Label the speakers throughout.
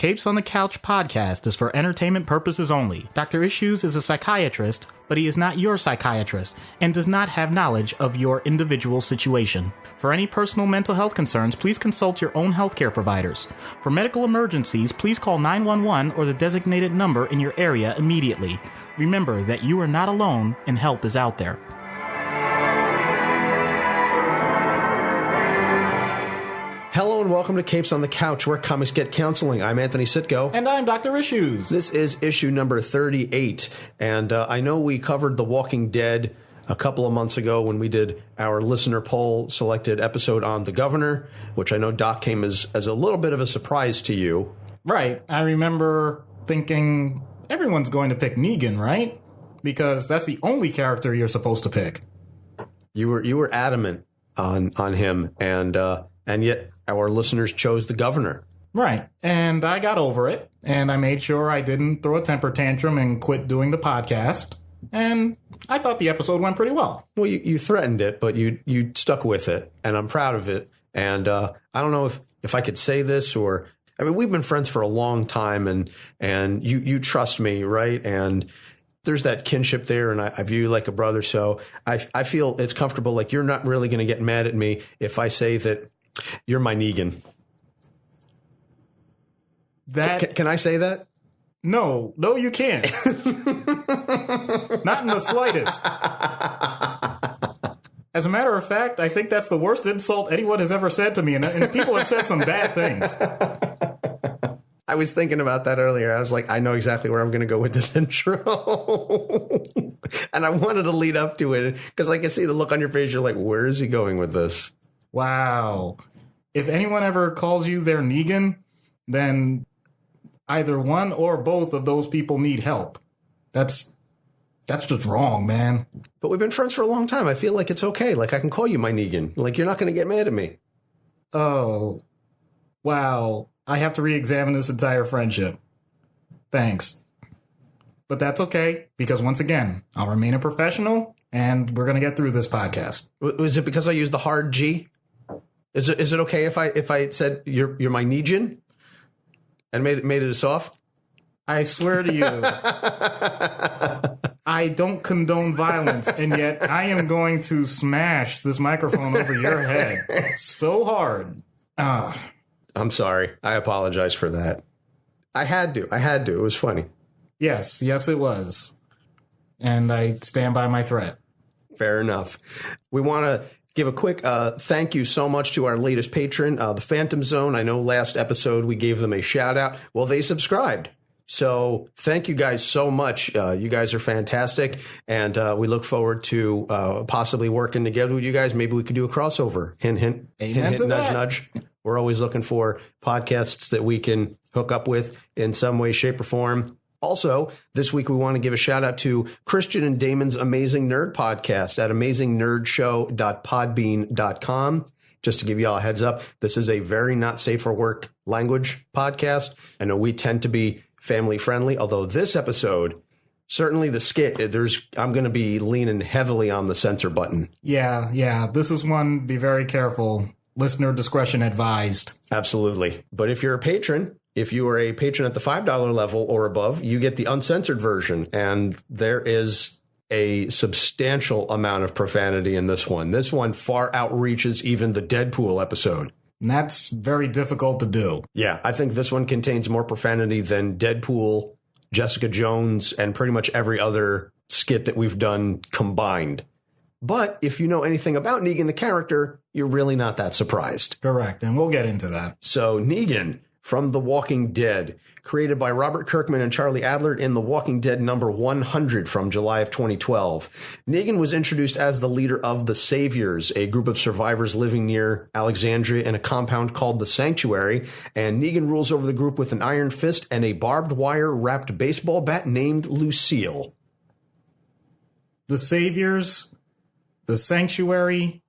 Speaker 1: Capes on the Couch podcast is for entertainment purposes only. Dr. Issues is a psychiatrist, but he is not your psychiatrist and does not have knowledge of your individual situation. For any personal mental health concerns, please consult your own healthcare providers. For medical emergencies, please call 911 or the designated number in your area immediately. Remember that you are not alone and help is out there.
Speaker 2: Hello and welcome to Capes on the Couch, where comics get counseling. I'm Anthony Sitko.
Speaker 1: And I'm Dr. Issues.
Speaker 2: This is issue number 38. And I know we covered The Walking Dead a couple of months ago when we did our listener poll selected episode on The Governor, which I know, Doc, came as a little bit of a surprise to you.
Speaker 1: Right. I remember thinking everyone's going to pick Negan, right? Because that's the only character you're supposed to pick.
Speaker 2: You were adamant on him, and yet our listeners chose The Governor.
Speaker 1: Right. And I got over it, and I made sure I didn't throw a temper tantrum and quit doing the podcast. And I thought the episode went pretty well. Well,
Speaker 2: you threatened it, but you stuck with it, and I'm proud of it. And I don't know if I could say this, or I mean, we've been friends for a long time, and you trust me, right? And there's that kinship there, and I view you like a brother. So I feel it's comfortable. Like, you're not really going to get mad at me if I say that you're my Negan. Can I say that?
Speaker 1: No, you can't. Not in the slightest. As a matter of fact, I think that's the worst insult anyone has ever said to me, and people have said some bad things.
Speaker 2: I was thinking about that earlier. I was like, I know exactly where I'm going to go with this intro. And I wanted to lead up to it because I can see the look on your face. You're like, where is he going with this? Wow.
Speaker 1: If anyone ever calls you their Negan, then either one or both of those people need help. That's just wrong, man.
Speaker 2: But we've been friends for a long time. I feel like it's okay. Like, I can call you my Negan. Like, you're not going to get mad at me.
Speaker 1: Oh, wow. I have to re-examine this entire friendship. Thanks. But that's okay, because once again, I'll remain a professional, and we're going to get through this podcast.
Speaker 2: Was it because I used the hard G? Is it okay if I said you're my Negan and made it a soft?
Speaker 1: I swear to you, I don't condone violence, and yet I am going to smash this microphone over your head so hard.
Speaker 2: I'm sorry. I apologize for that. I had to. It was funny.
Speaker 1: Yes, it was. And I stand by my threat.
Speaker 2: Fair enough. We want to give a quick thank you so much to our latest patron, the Phantom Zone. I know last episode we gave them a shout out. Well, they subscribed. So thank you guys so much. You guys are fantastic. And we look forward to possibly working together with you guys. Maybe we could do a crossover. Hint, hint.
Speaker 1: Amen
Speaker 2: hint,
Speaker 1: to
Speaker 2: nudge,
Speaker 1: that.
Speaker 2: nudge. We're always looking for podcasts that we can hook up with in some way, shape, or form. Also, this week we want to give a shout out to Christian and Damon's Amazing Nerd podcast at amazingnerdshow.podbean.com. Just to give you all a heads up, this is a very not safe for work language podcast. I know we tend to be family friendly, although this episode, certainly the skit, I'm going to be leaning heavily on the censor button.
Speaker 1: Yeah. This is one, be very careful. Listener discretion advised.
Speaker 2: Absolutely. But if you're a patron, if you are a patron at the $5 level or above, you get the uncensored version. And there is a substantial amount of profanity in this one. This one far outreaches even the Deadpool episode.
Speaker 1: And that's very difficult to do.
Speaker 2: Yeah, I think this one contains more profanity than Deadpool, Jessica Jones, and pretty much every other skit that we've done combined. But if you know anything about Negan, the character, you're really not that surprised.
Speaker 1: Correct. And we'll get into that.
Speaker 2: So Negan from The Walking Dead, created by Robert Kirkman and Charlie Adlard in The Walking Dead number 100 from July of 2012. Negan was introduced as the leader of the Saviors, a group of survivors living near Alexandria in a compound called the Sanctuary. And Negan rules over the group with an iron fist and a barbed-wire-wrapped baseball bat named Lucille.
Speaker 1: The Saviors, the Sanctuary.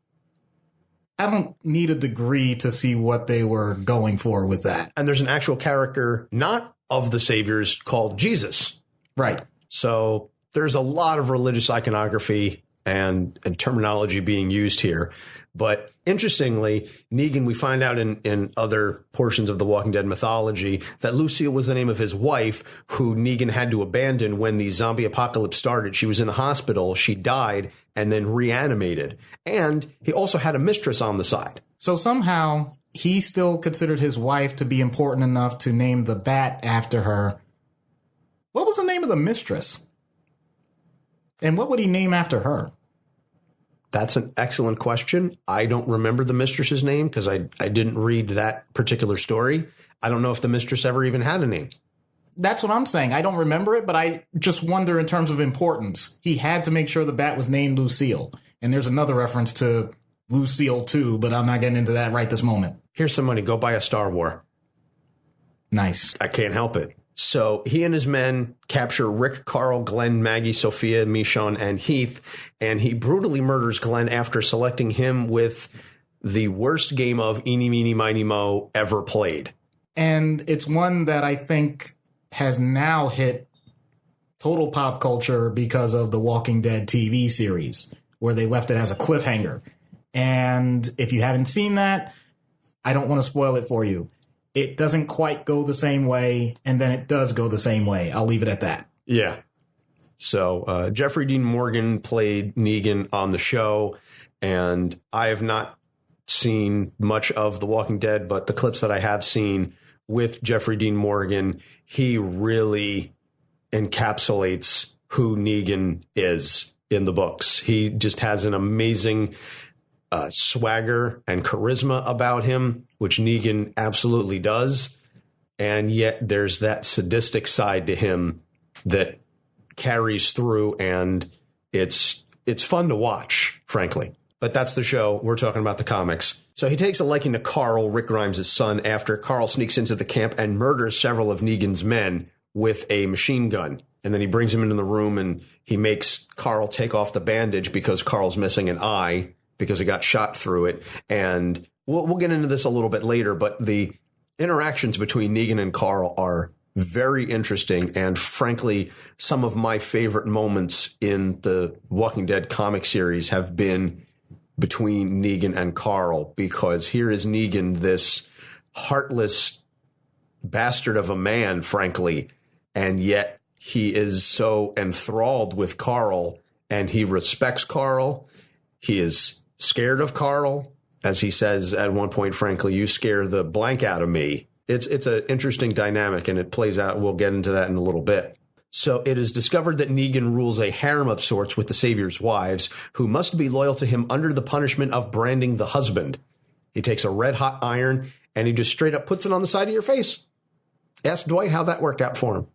Speaker 1: I don't need a degree to see what they were going for with that.
Speaker 2: And there's an actual character not of the Saviors called Jesus.
Speaker 1: Right.
Speaker 2: So there's a lot of religious iconography and terminology being used here. But interestingly, Negan, we find out in other portions of the Walking Dead mythology that Lucille was the name of his wife, who Negan had to abandon when the zombie apocalypse started. She was in a hospital, she died, and then reanimated. And he also had a mistress on the side.
Speaker 1: So somehow he still considered his wife to be important enough to name the bat after her. What was the name of the mistress? And what would he name after her?
Speaker 2: That's an excellent question. I don't remember the mistress's name because I didn't read that particular story. I don't know if the mistress ever even had a name.
Speaker 1: That's what I'm saying. I don't remember it, but I just wonder in terms of importance. He had to make sure the bat was named Lucille. And there's another reference to Lucille too, but I'm not getting into that right this moment.
Speaker 2: Here's some money. Go buy a Star War.
Speaker 1: Nice.
Speaker 2: I can't help it. So he and his men capture Rick, Carl, Glenn, Maggie, Sophia, Michonne, and Heath, and he brutally murders Glenn after selecting him with the worst game of Eeny, Meeny, Miny, Mo ever played.
Speaker 1: And it's one that I think has now hit total pop culture because of the Walking Dead TV series, where they left it as a cliffhanger. And if you haven't seen that, I don't want to spoil it for you. It doesn't quite go the same way, and then it does go the same way. I'll leave it at that.
Speaker 2: Yeah. So Jeffrey Dean Morgan played Negan on the show, and I have not seen much of The Walking Dead, but the clips that I have seen with Jeffrey Dean Morgan, he really encapsulates who Negan is in the books. He just has an amazing swagger and charisma about him, which Negan absolutely does. And yet there's that sadistic side to him that carries through, and it's fun to watch, frankly. But that's the show. We're talking about the comics. So he takes a liking to Carl, Rick Grimes' son, after Carl sneaks into the camp and murders several of Negan's men with a machine gun. And then he brings him into the room and he makes Carl take off the bandage because Carl's missing an eye because he got shot through it. And we'll get into this a little bit later, but the interactions between Negan and Carl are very interesting. And frankly, some of my favorite moments in the Walking Dead comic series have been between Negan and Carl, because here is Negan, this heartless bastard of a man, frankly, and yet he is so enthralled with Carl, and he respects Carl. He is scared of Carl, as he says at one point, frankly, you scare the blank out of me. It's an interesting dynamic, and it plays out. We'll get into that in a little bit. So it is discovered that Negan rules a harem of sorts with the Savior's wives, who must be loyal to him under the punishment of branding the husband. He takes a red-hot iron, and he just straight up puts it on the side of your face. Ask Dwight how that worked out for him.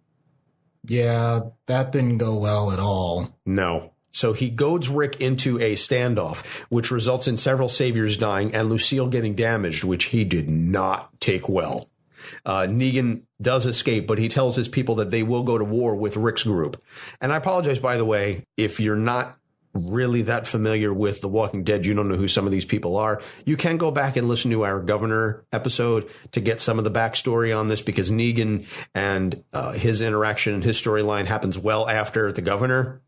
Speaker 1: Yeah, that didn't go well at all.
Speaker 2: No. So he goads Rick into a standoff, which results in several Saviors dying and Lucille getting damaged, which he did not take well. Negan does escape, but he tells his people that they will go to war with Rick's group. And I apologize, by the way, if you're not really that familiar with The Walking Dead, you don't know who some of these people are, you can go back and listen to our Governor episode to get some of the backstory on this, because Negan and his interaction and his storyline happens well after the Governor.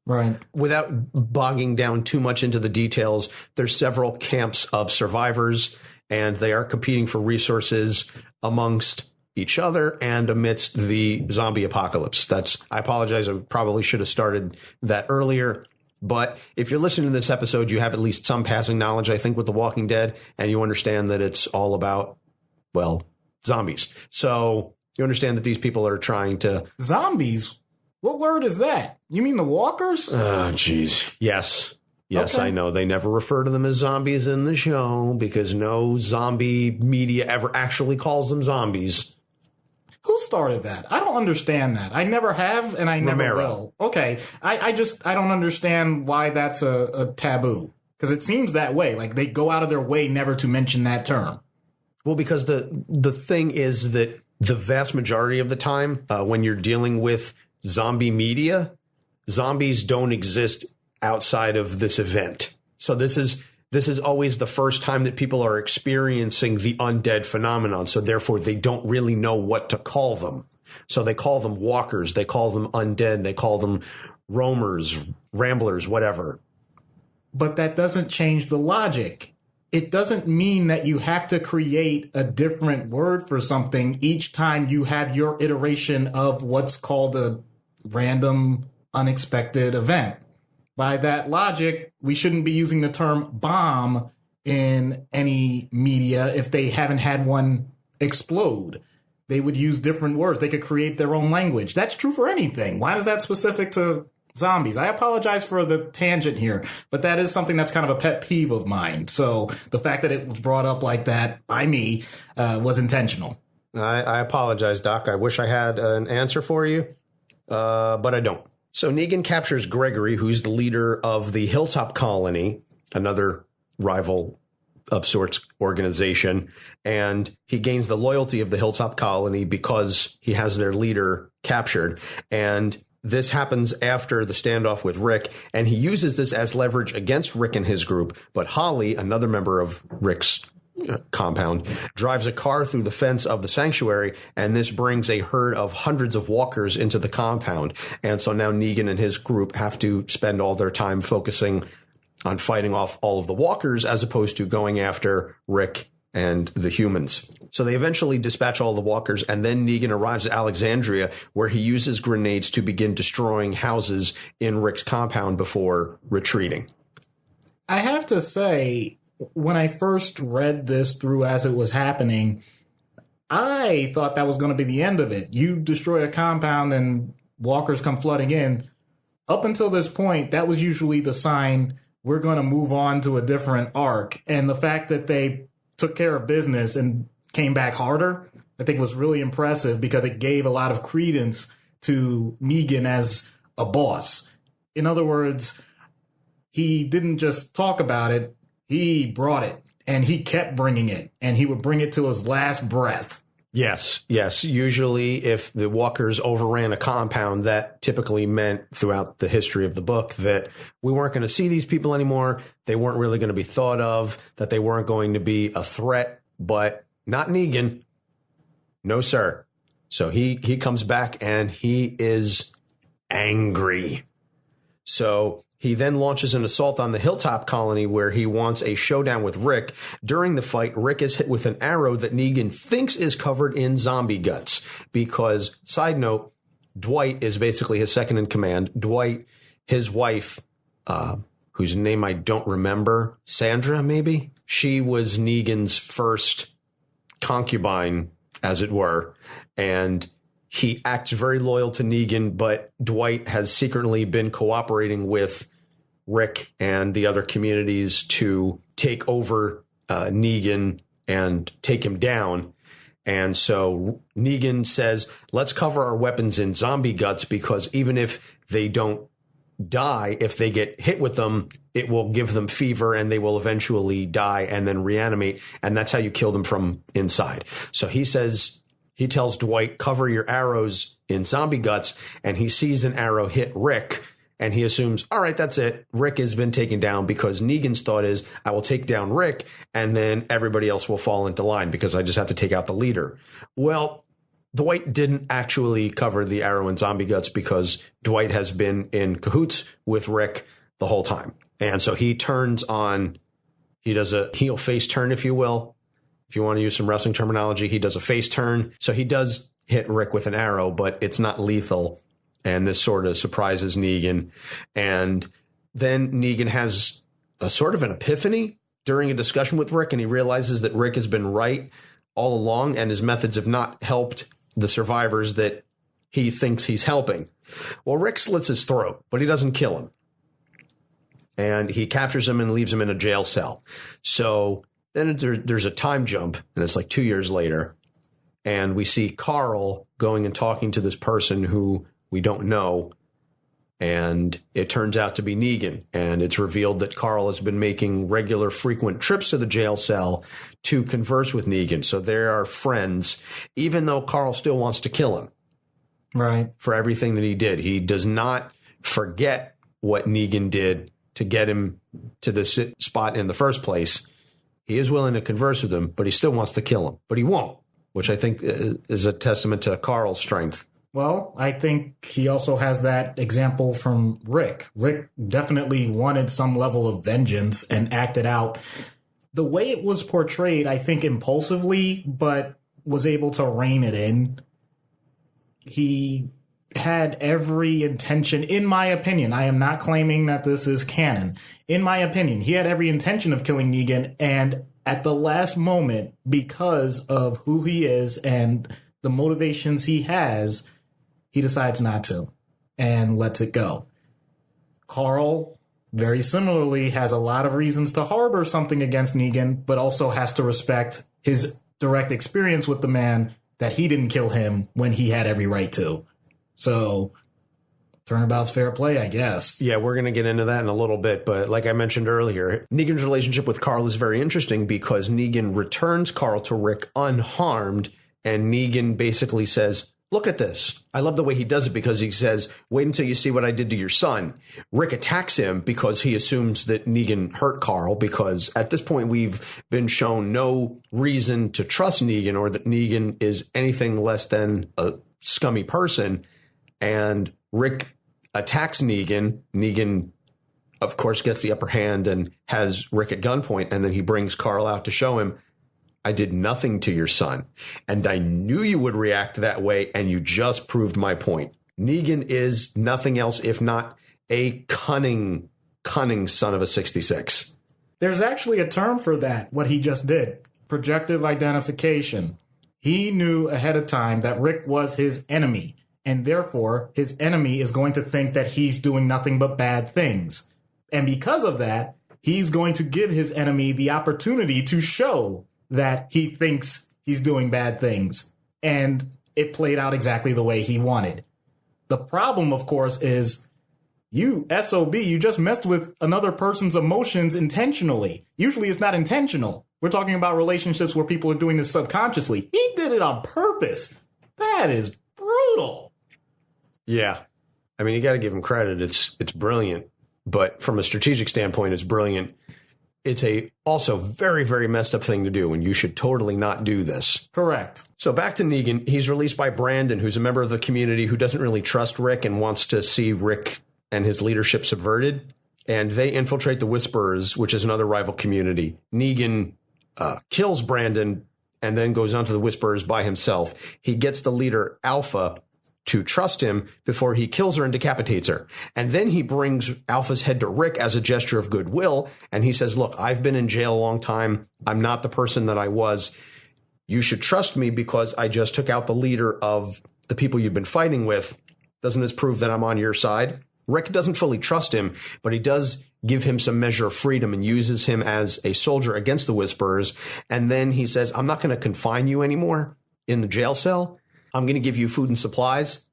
Speaker 1: Right.
Speaker 2: Without bogging down too much into the details, there's several camps of survivors, and they are competing for resources amongst each other and amidst the zombie apocalypse. I apologize. I probably should have started that earlier. But if you're listening to this episode, you have at least some passing knowledge, I think, with The Walking Dead, and you understand that it's all about, well, zombies. So you understand that these people are trying to...
Speaker 1: Zombies? What word is that? You mean the walkers?
Speaker 2: Oh, geez. Yes. Yes, okay. I know. They never refer to them as zombies in the show because no zombie media ever actually calls them zombies.
Speaker 1: Who started that? I don't understand that. I never have, and I never will. Okay. I don't understand why that's a taboo, because it seems that way. Like they go out of their way never to mention that term.
Speaker 2: Well, because the thing is that the vast majority of the time when you're dealing with zombie media, zombies don't exist outside of this event. So this is always the first time that people are experiencing the undead phenomenon. So therefore, they don't really know what to call them. So they call them walkers. They call them undead. They call them roamers, ramblers, whatever.
Speaker 1: but that doesn't change the logic. It doesn't mean that you have to create a different word for something each time you have your iteration of what's called a random, unexpected event. By that logic, we shouldn't be using the term bomb in any media if they haven't had one explode. They would use different words. They could create their own language. That's true for anything. Why is that specific to zombies? I apologize for the tangent here, but that is something that's kind of a pet peeve of mine. So the fact that it was brought up like that by me was intentional.
Speaker 2: I apologize, Doc. I wish I had an answer for you, but I don't. So Negan captures Gregory, who's the leader of the Hilltop Colony, another rival of sorts organization, and he gains the loyalty of the Hilltop Colony because he has their leader captured. And this happens after the standoff with Rick, and he uses this as leverage against Rick and his group. But Holly, another member of Rick's compound, drives a car through the fence of the sanctuary, and this brings a herd of hundreds of walkers into the compound. And so now Negan and his group have to spend all their time focusing on fighting off all of the walkers as opposed to going after Rick and the humans. So they eventually dispatch all the walkers, and then Negan arrives at Alexandria, where he uses grenades to begin destroying houses in Rick's compound before retreating.
Speaker 1: I have to say, when I first read this through as it was happening, I thought that was going to be the end of it. You destroy a compound and walkers come flooding in. Up until this point, that was usually the sign we're going to move on to a different arc. And the fact that they took care of business and came back harder, I think was really impressive because it gave a lot of credence to Negan as a boss. In other words, he didn't just talk about it, he brought it, and he kept bringing it, and he would bring it to his last breath.
Speaker 2: Yes. Usually if the walkers overran a compound, that typically meant throughout the history of the book that we weren't going to see these people anymore. They weren't really going to be thought of, that they weren't going to be a threat, but not Negan. No, sir. So he comes back and he is angry. So he then launches an assault on the Hilltop Colony where he wants a showdown with Rick. During the fight, Rick is hit with an arrow that Negan thinks is covered in zombie guts because, side note, Dwight is basically his second in command. Dwight, his wife, whose name I don't remember, Sandra, maybe? She was Negan's first concubine, as it were, and he acts very loyal to Negan, but Dwight has secretly been cooperating with Rick and the other communities to take over Negan and take him down. And so Negan says, let's cover our weapons in zombie guts because even if they don't die, if they get hit with them, it will give them fever and they will eventually die and then reanimate. And that's how you kill them from inside. So he tells Dwight, cover your arrows in zombie guts. And he sees an arrow hit Rick. And he assumes, all right, that's it. Rick has been taken down because Negan's thought is, I will take down Rick and then everybody else will fall into line because I just have to take out the leader. Well, Dwight didn't actually cover the arrow in zombie guts because Dwight has been in cahoots with Rick the whole time. And so he turns on, he does a heel face turn, if you will. If you want to use some wrestling terminology, he does a face turn. So he does hit Rick with an arrow, but it's not lethal. And this sort of surprises Negan. And then Negan has a sort of an epiphany during a discussion with Rick, and he realizes that Rick has been right all along, and his methods have not helped the survivors that he thinks he's helping. Well, Rick slits his throat, but he doesn't kill him. And he captures him and leaves him in a jail cell. So then there's a time jump, and it's like 2 years later, and we see Carl going and talking to this person who we don't know, and it turns out to be Negan, and it's revealed that Carl has been making regular, frequent trips to the jail cell to converse with Negan. So they are friends, even though Carl still wants to kill him.
Speaker 1: Right.
Speaker 2: For everything that he did. He does not forget what Negan did to get him to this spot in the first place. He is willing to converse with him, but he still wants to kill him. But he won't, which I think is a testament to Carl's strength.
Speaker 1: Well, I think he also has that example from Rick. Rick definitely wanted some level of vengeance and acted out the way it was portrayed, I think impulsively, but was able to rein it in. He had every intention, in my opinion, I am not claiming that this is canon. In my opinion, he had every intention of killing Negan, and at the last moment, because of who he is and the motivations he has, he decides not to and lets it go. Carl, very similarly, has a lot of reasons to harbor something against Negan, but also has to respect his direct experience with the man that he didn't kill him when he had every right to. So, turnabout's fair play, I guess.
Speaker 2: Yeah, we're going to get into that in a little bit. But like I mentioned earlier, Negan's relationship with Carl is very interesting because Negan returns Carl to Rick unharmed. And Negan basically says, look at this. I love the way he does it because he says, wait until you see what I did to your son. Rick attacks him because he assumes that Negan hurt Carl, because at this point we've been shown no reason to trust Negan or that Negan is anything less than a scummy person. And Rick attacks Negan. Negan, of course, gets the upper hand and has Rick at gunpoint. And then he brings Carl out to show him, I did nothing to your son, and I knew you would react that way, and you just proved my point. Negan is nothing else if not a cunning son of a 66.
Speaker 1: There's actually a term for that, what he just did. Projective identification. He knew ahead of time that Rick was his enemy, and therefore his enemy is going to think that he's doing nothing but bad things. And because of that, he's going to give his enemy the opportunity to show that he thinks he's doing bad things. And it played out exactly the way he wanted. The problem, of course, is you, SOB, you just messed with another person's emotions intentionally. Usually it's not intentional. We're talking about relationships where people are doing this subconsciously. He did it on purpose. That is brutal.
Speaker 2: Yeah. I mean, you got to give him credit. It's brilliant. But from a strategic standpoint, it's brilliant. It's a also very, very messed up thing to do, and you should totally not do this.
Speaker 1: Correct.
Speaker 2: So back to Negan. He's released by Brandon, who's a member of the community who doesn't really trust Rick and wants to see Rick and his leadership subverted. And they infiltrate the Whisperers, which is another rival community. Negan kills Brandon and then goes on to the Whisperers by himself. He gets the leader, Alpha, to trust him before he kills her and decapitates her. And then he brings Alpha's head to Rick as a gesture of goodwill. And he says, look, I've been in jail a long time. I'm not the person that I was. You should trust me because I just took out the leader of the people you've been fighting with. Doesn't this prove that I'm on your side? Rick doesn't fully trust him, but he does give him some measure of freedom and uses him as a soldier against the Whisperers. And then he says, I'm not going to confine you anymore in the jail cell. I'm going to give you food and supplies,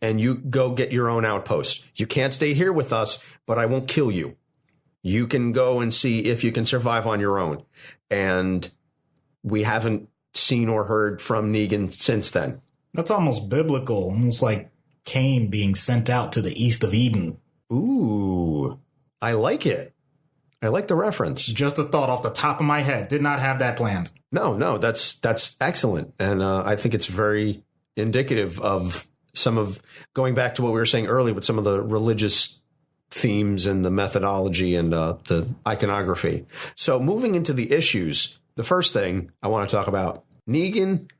Speaker 2: and you go get your own outpost. You can't stay here with us, but I won't kill you. You can go and see if you can survive on your own. And we haven't seen or heard from Negan since then.
Speaker 1: That's almost biblical, almost like Cain being sent out to the east of Eden.
Speaker 2: Ooh, I like it. I like the reference.
Speaker 1: Just a thought off the top of my head. Did not have that planned.
Speaker 2: No, that's excellent. And I think it's very indicative of some of going back to what we were saying earlier with some of the religious themes and the methodology and the iconography. So moving into the issues, the first thing I want to talk about, Negan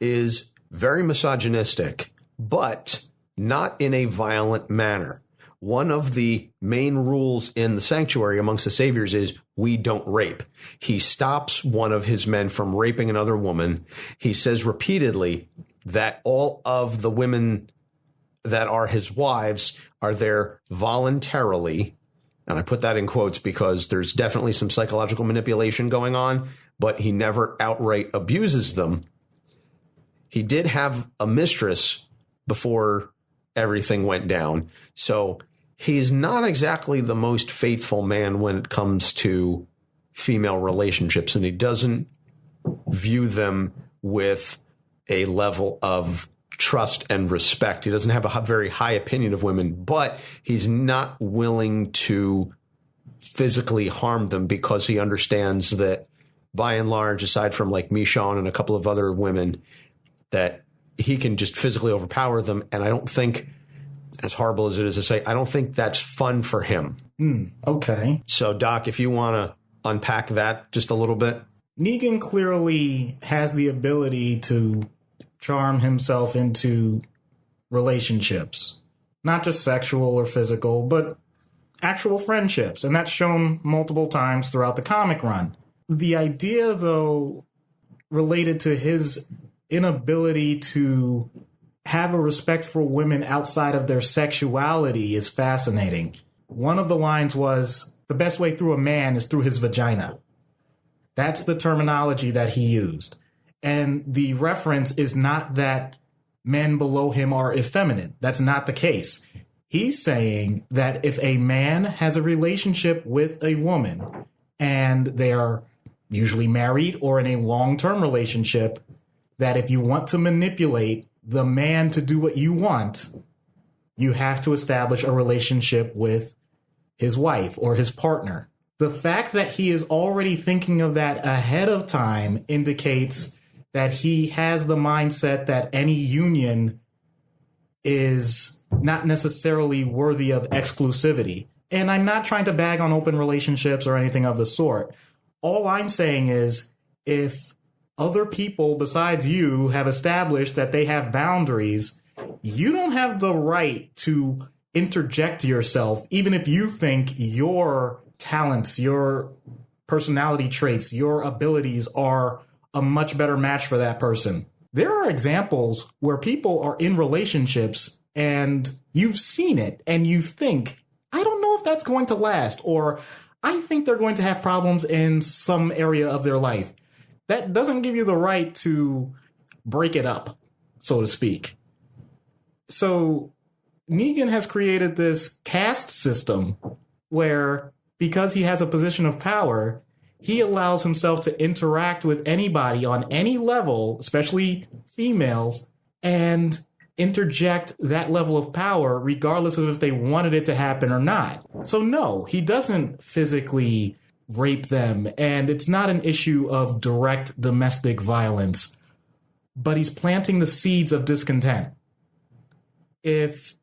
Speaker 2: is very misogynistic, but not in a violent manner. One of the main rules in the sanctuary amongst the saviors is we don't rape. He stops one of his men from raping another woman. He says repeatedly that all of the women that are his wives are there voluntarily. And I put that in quotes because there's definitely some psychological manipulation going on, but he never outright abuses them. He did have a mistress before everything went down. So he's not exactly the most faithful man when it comes to female relationships, and he doesn't view them with a level of trust and respect. He doesn't have a very high opinion of women, but he's not willing to physically harm them because he understands that by and large, aside from like Michonne and a couple of other women, that he can just physically overpower them. And I don't think, as horrible as it is to say, I don't think that's fun for him.
Speaker 1: Okay.
Speaker 2: So, Doc, if you want to unpack that just a little bit.
Speaker 1: Negan clearly has the ability to charm himself into relationships, not just sexual or physical, but actual friendships. And that's shown multiple times throughout the comic run. The idea, though, related to his inability to have a respect for women outside of their sexuality is fascinating. One of the lines was, the best way through a man is through his vagina. That's the terminology that he used. And the reference is not that men below him are effeminate. That's not the case. He's saying that if a man has a relationship with a woman and they are usually married or in a long-term relationship, that if you want to manipulate the man to do what you want, you have to establish a relationship with his wife or his partner. The fact that he is already thinking of that ahead of time indicates that he has the mindset that any union is not necessarily worthy of exclusivity. And I'm not trying to bag on open relationships or anything of the sort. All I'm saying is, if other people besides you have established that they have boundaries, you don't have the right to interject yourself, even if you think your talents, your personality traits, your abilities are a much better match for that person. There are examples where people are in relationships and you've seen it and you think, I don't know if that's going to last, or I think they're going to have problems in some area of their life. That doesn't give you the right to break it up, so to speak. So Negan has created this caste system where, because he has a position of power, he allows himself to interact with anybody on any level, especially females, and interject that level of power regardless of if they wanted it to happen or not. So no, he doesn't physically rape them, and it's not an issue of direct domestic violence, but he's planting the seeds of discontent. If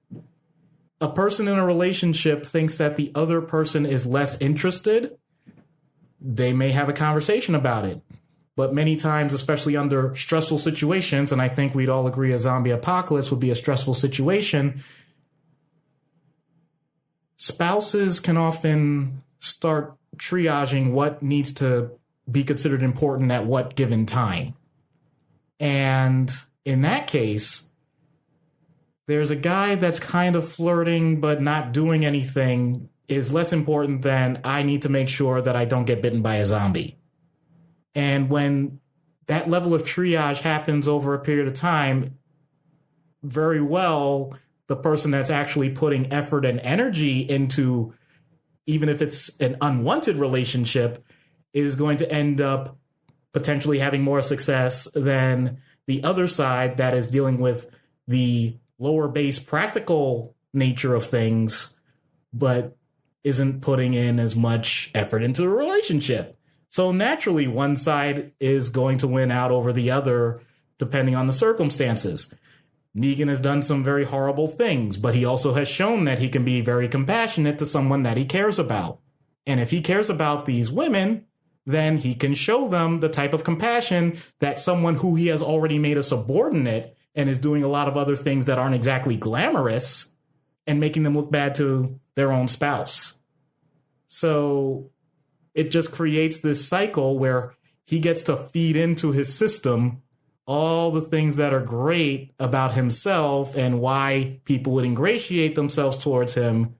Speaker 1: a person in a relationship thinks that the other person is less interested, they may have a conversation about it. But many times, especially under stressful situations, and I think we'd all agree a zombie apocalypse would be a stressful situation, spouses can often start triaging what needs to be considered important at what given time. And in that case, there's a guy that's kind of flirting but not doing anything is less important than I need to make sure that I don't get bitten by a zombie. And when that level of triage happens over a period of time, very well, the person that's actually putting effort and energy into, even if it's an unwanted relationship, is going to end up potentially having more success than the other side that is dealing with the lower base practical nature of things, but isn't putting in as much effort into the relationship. So naturally, one side is going to win out over the other, depending on the circumstances. Negan has done some very horrible things, but he also has shown that he can be very compassionate to someone that he cares about. And if he cares about these women, then he can show them the type of compassion that someone who he has already made a subordinate and is doing a lot of other things that aren't exactly glamorous and making them look bad to their own spouse. So it just creates this cycle where he gets to feed into his system all the things that are great about himself and why people would ingratiate themselves towards him,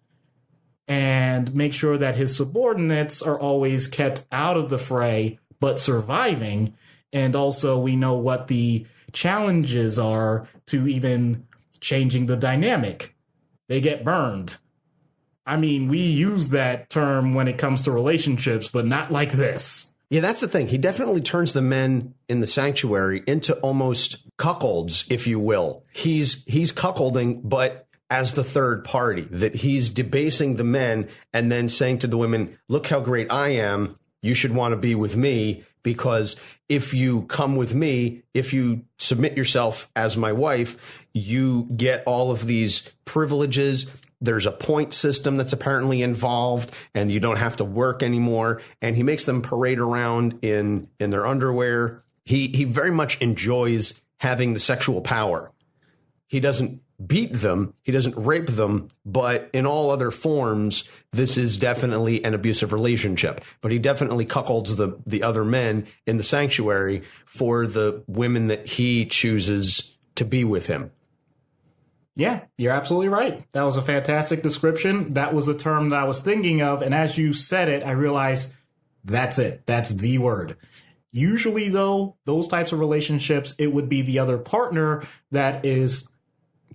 Speaker 1: and make sure that his subordinates are always kept out of the fray, but surviving. And also we know what the challenges are to even changing the dynamic. They get burned. I mean, we use that term when it comes to relationships, but not like this.
Speaker 2: Yeah, that's the thing. He definitely turns the men in the sanctuary into almost cuckolds, if you will. He's cuckolding, but as the third party, that he's debasing the men and then saying to the women, look how great I am. You should want to be with me. because if you come with me, if you submit yourself as my wife, you get all of these privileges. There's a point system that's apparently involved, and you don't have to work anymore. And he makes them parade around in their underwear. He very much enjoys having the sexual power. He doesn't beat them. He doesn't rape them. But in all other forms, this is definitely an abusive relationship. But he definitely cuckolds the other men in the sanctuary for the women that he chooses to be with him.
Speaker 1: Yeah, you're absolutely right. That was a fantastic description. That was the term that I was thinking of. And as you said it, I realized that's it. That's the word. Usually, though, those types of relationships, it would be the other partner that is,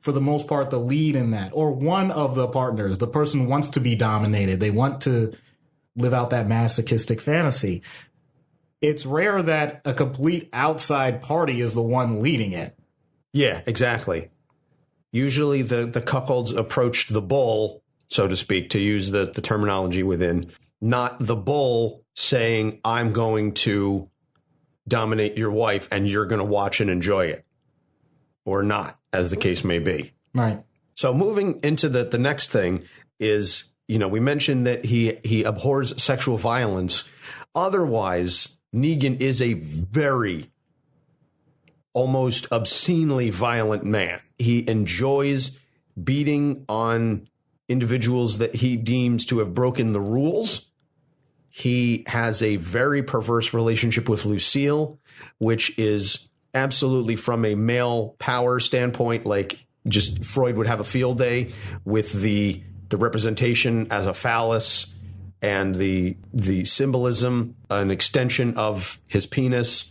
Speaker 1: for the most part, the lead in that, or one of the partners. The person wants to be dominated. They want to live out that masochistic fantasy. It's rare that a complete outside party is the one leading it.
Speaker 2: Yeah, exactly. Usually the cuckolds approached the bull, so to speak, to use the terminology within, not the bull saying, I'm going to dominate your wife and you're going to watch and enjoy it, or not, as the case may be.
Speaker 1: Right.
Speaker 2: So moving into the next thing is, we mentioned that he abhors sexual violence. Otherwise, Negan is a very almost obscenely violent man. He enjoys beating on individuals that he deems to have broken the rules. He has a very perverse relationship with Lucille, which is absolutely, from a male power standpoint, like just Freud would have a field day with the representation as a phallus and the symbolism, an extension of his penis.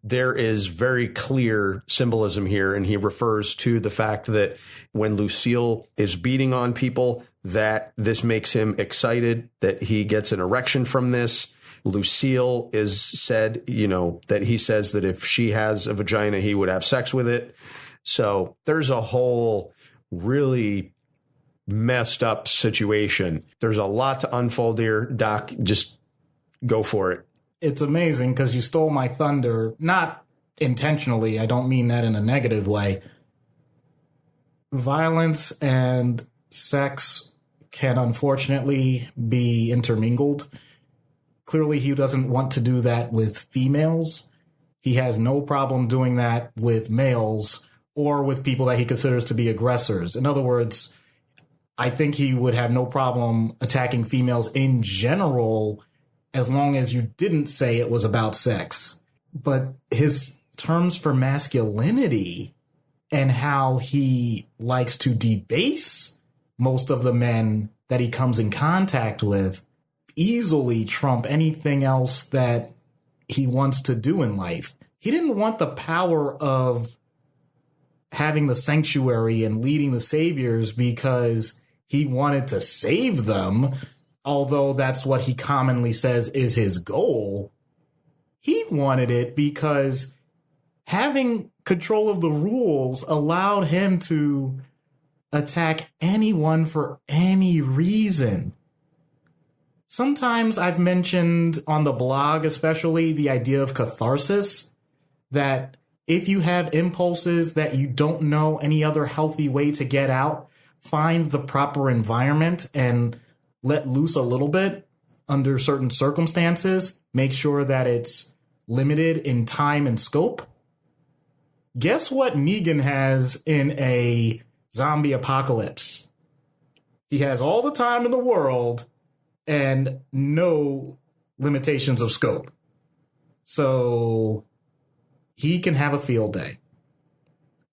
Speaker 2: There is very clear symbolism here, and he refers to the fact that when Lucille is beating on people, that this makes him excited, that he gets an erection from this. Lucille is said, that he says that if she has a vagina, he would have sex with it. So there's a whole really messed up situation. There's a lot to unfold here. Doc, just go for it.
Speaker 1: It's amazing because you stole my thunder, not intentionally. I don't mean that in a negative way. Violence and sex can unfortunately be intermingled. Clearly, he doesn't want to do that with females. He has no problem doing that with males or with people that he considers to be aggressors. In other words, I think he would have no problem attacking females in general, as long as you didn't say it was about sex. But his terms for masculinity and how he likes to debase most of the men that he comes in contact with easily trump anything else that he wants to do in life. He didn't want the power of having the sanctuary and leading the saviors because he wanted to save them, although that's what he commonly says is his goal. He wanted it because having control of the rules allowed him to attack anyone for any reason. Sometimes I've mentioned on the blog, especially, the idea of catharsis, that if you have impulses that you don't know any other healthy way to get out, find the proper environment and let loose a little bit under certain circumstances. Make sure that it's limited in time and scope. Guess what Negan has in a zombie apocalypse? He has all the time in the world and no limitations of scope. So he can have a field day.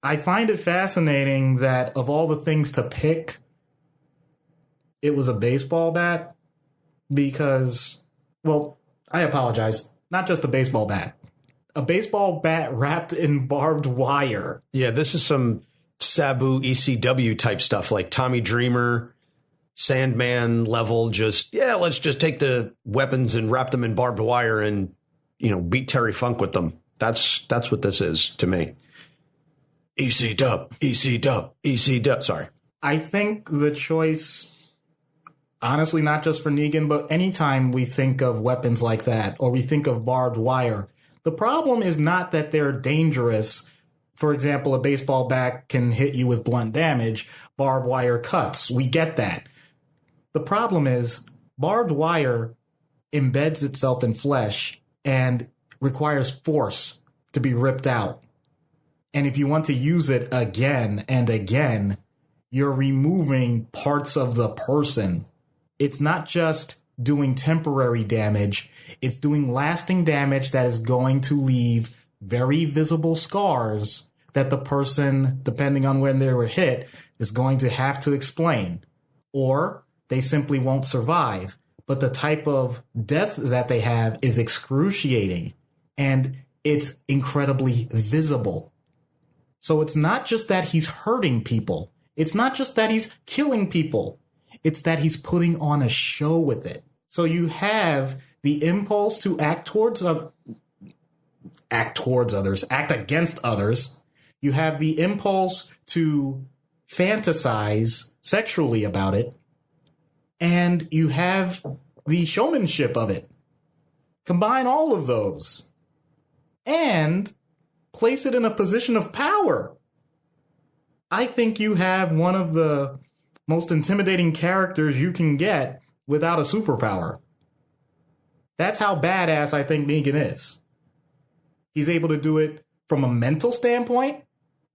Speaker 1: I find it fascinating that of all the things to pick, it was a baseball bat because, well, I apologize. Not just a baseball bat. A baseball bat wrapped in barbed wire.
Speaker 2: Yeah, this is some Sabu ECW type stuff, like Tommy Dreamer, Sandman level. Let's just take the weapons and wrap them in barbed wire and, beat Terry Funk with them. That's what this is to me. EC dub. Sorry.
Speaker 1: I think the choice Honestly, not just for Negan, but anytime we think of weapons like that, or we think of barbed wire, the problem is not that they're dangerous. For example, a baseball bat can hit you with blunt damage. Barbed wire cuts. We get that. The problem is barbed wire embeds itself in flesh and requires force to be ripped out. And if you want to use it again and again, you're removing parts of the person. It's not just doing temporary damage. It's doing lasting damage that is going to leave very visible scars that the person, depending on when they were hit, is going to have to explain. Or they simply won't survive. But the type of death that they have is excruciating, and it's incredibly visible. So it's not just that he's hurting people. It's not just that he's killing people. It's that he's putting on a show with it. So you have the impulse to act against others. You have the impulse to fantasize sexually about it. And you have the showmanship of it. Combine all of those and place it in a position of power. I think you have one of the most intimidating characters you can get without a superpower. That's how badass I think Negan is. He's able to do it from a mental standpoint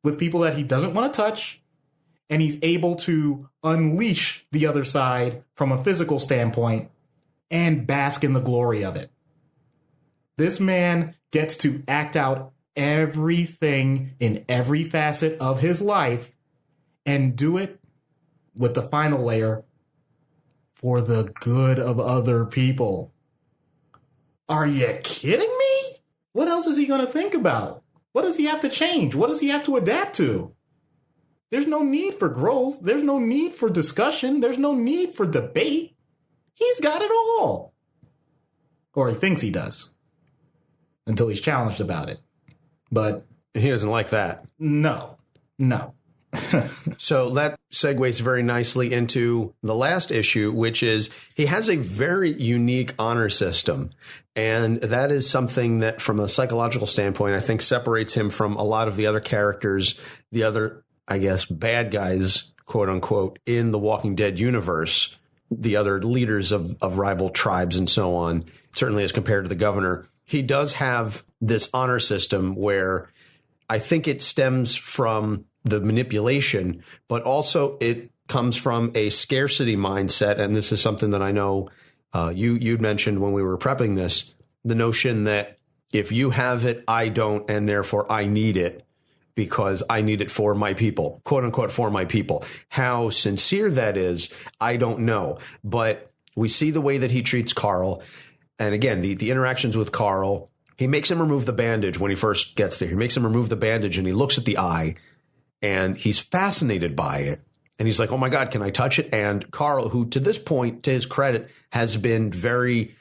Speaker 1: with people that he doesn't want to touch, and he's able to unleash the other side from a physical standpoint and bask in the glory of it. This man gets to act out everything in every facet of his life and do it with the final layer for the good of other people. Are you kidding me? What else is he going to think about? What does he have to change? What does he have to adapt to? There's no need for growth. There's no need for discussion. There's no need for debate. He's got it all. Or he thinks he does. Until he's challenged about it. But
Speaker 2: he doesn't like that.
Speaker 1: No.
Speaker 2: So that segues very nicely into the last issue, which is he has a very unique honor system. And that is something that, from a psychological standpoint, I think separates him from a lot of the other characters, the other, I guess, bad guys, quote unquote, in the Walking Dead universe, the other leaders of rival tribes and so on, certainly as compared to the governor. He does have this honor system where I think it stems from the manipulation, but also it comes from a scarcity mindset. And this is something that I know you'd mentioned when we were prepping this, the notion that if you have it, I don't, and therefore I need it because I need it for my people, quote unquote, for my people. How sincere that is, I don't know. But we see the way that he treats Carl. And again, the interactions with Carl, he makes him remove the bandage when he first gets there. He makes him remove the bandage and he looks at the eye and he's fascinated by it. And he's like, oh, my God, can I touch it? And Carl, who to this point, to his credit, has been very,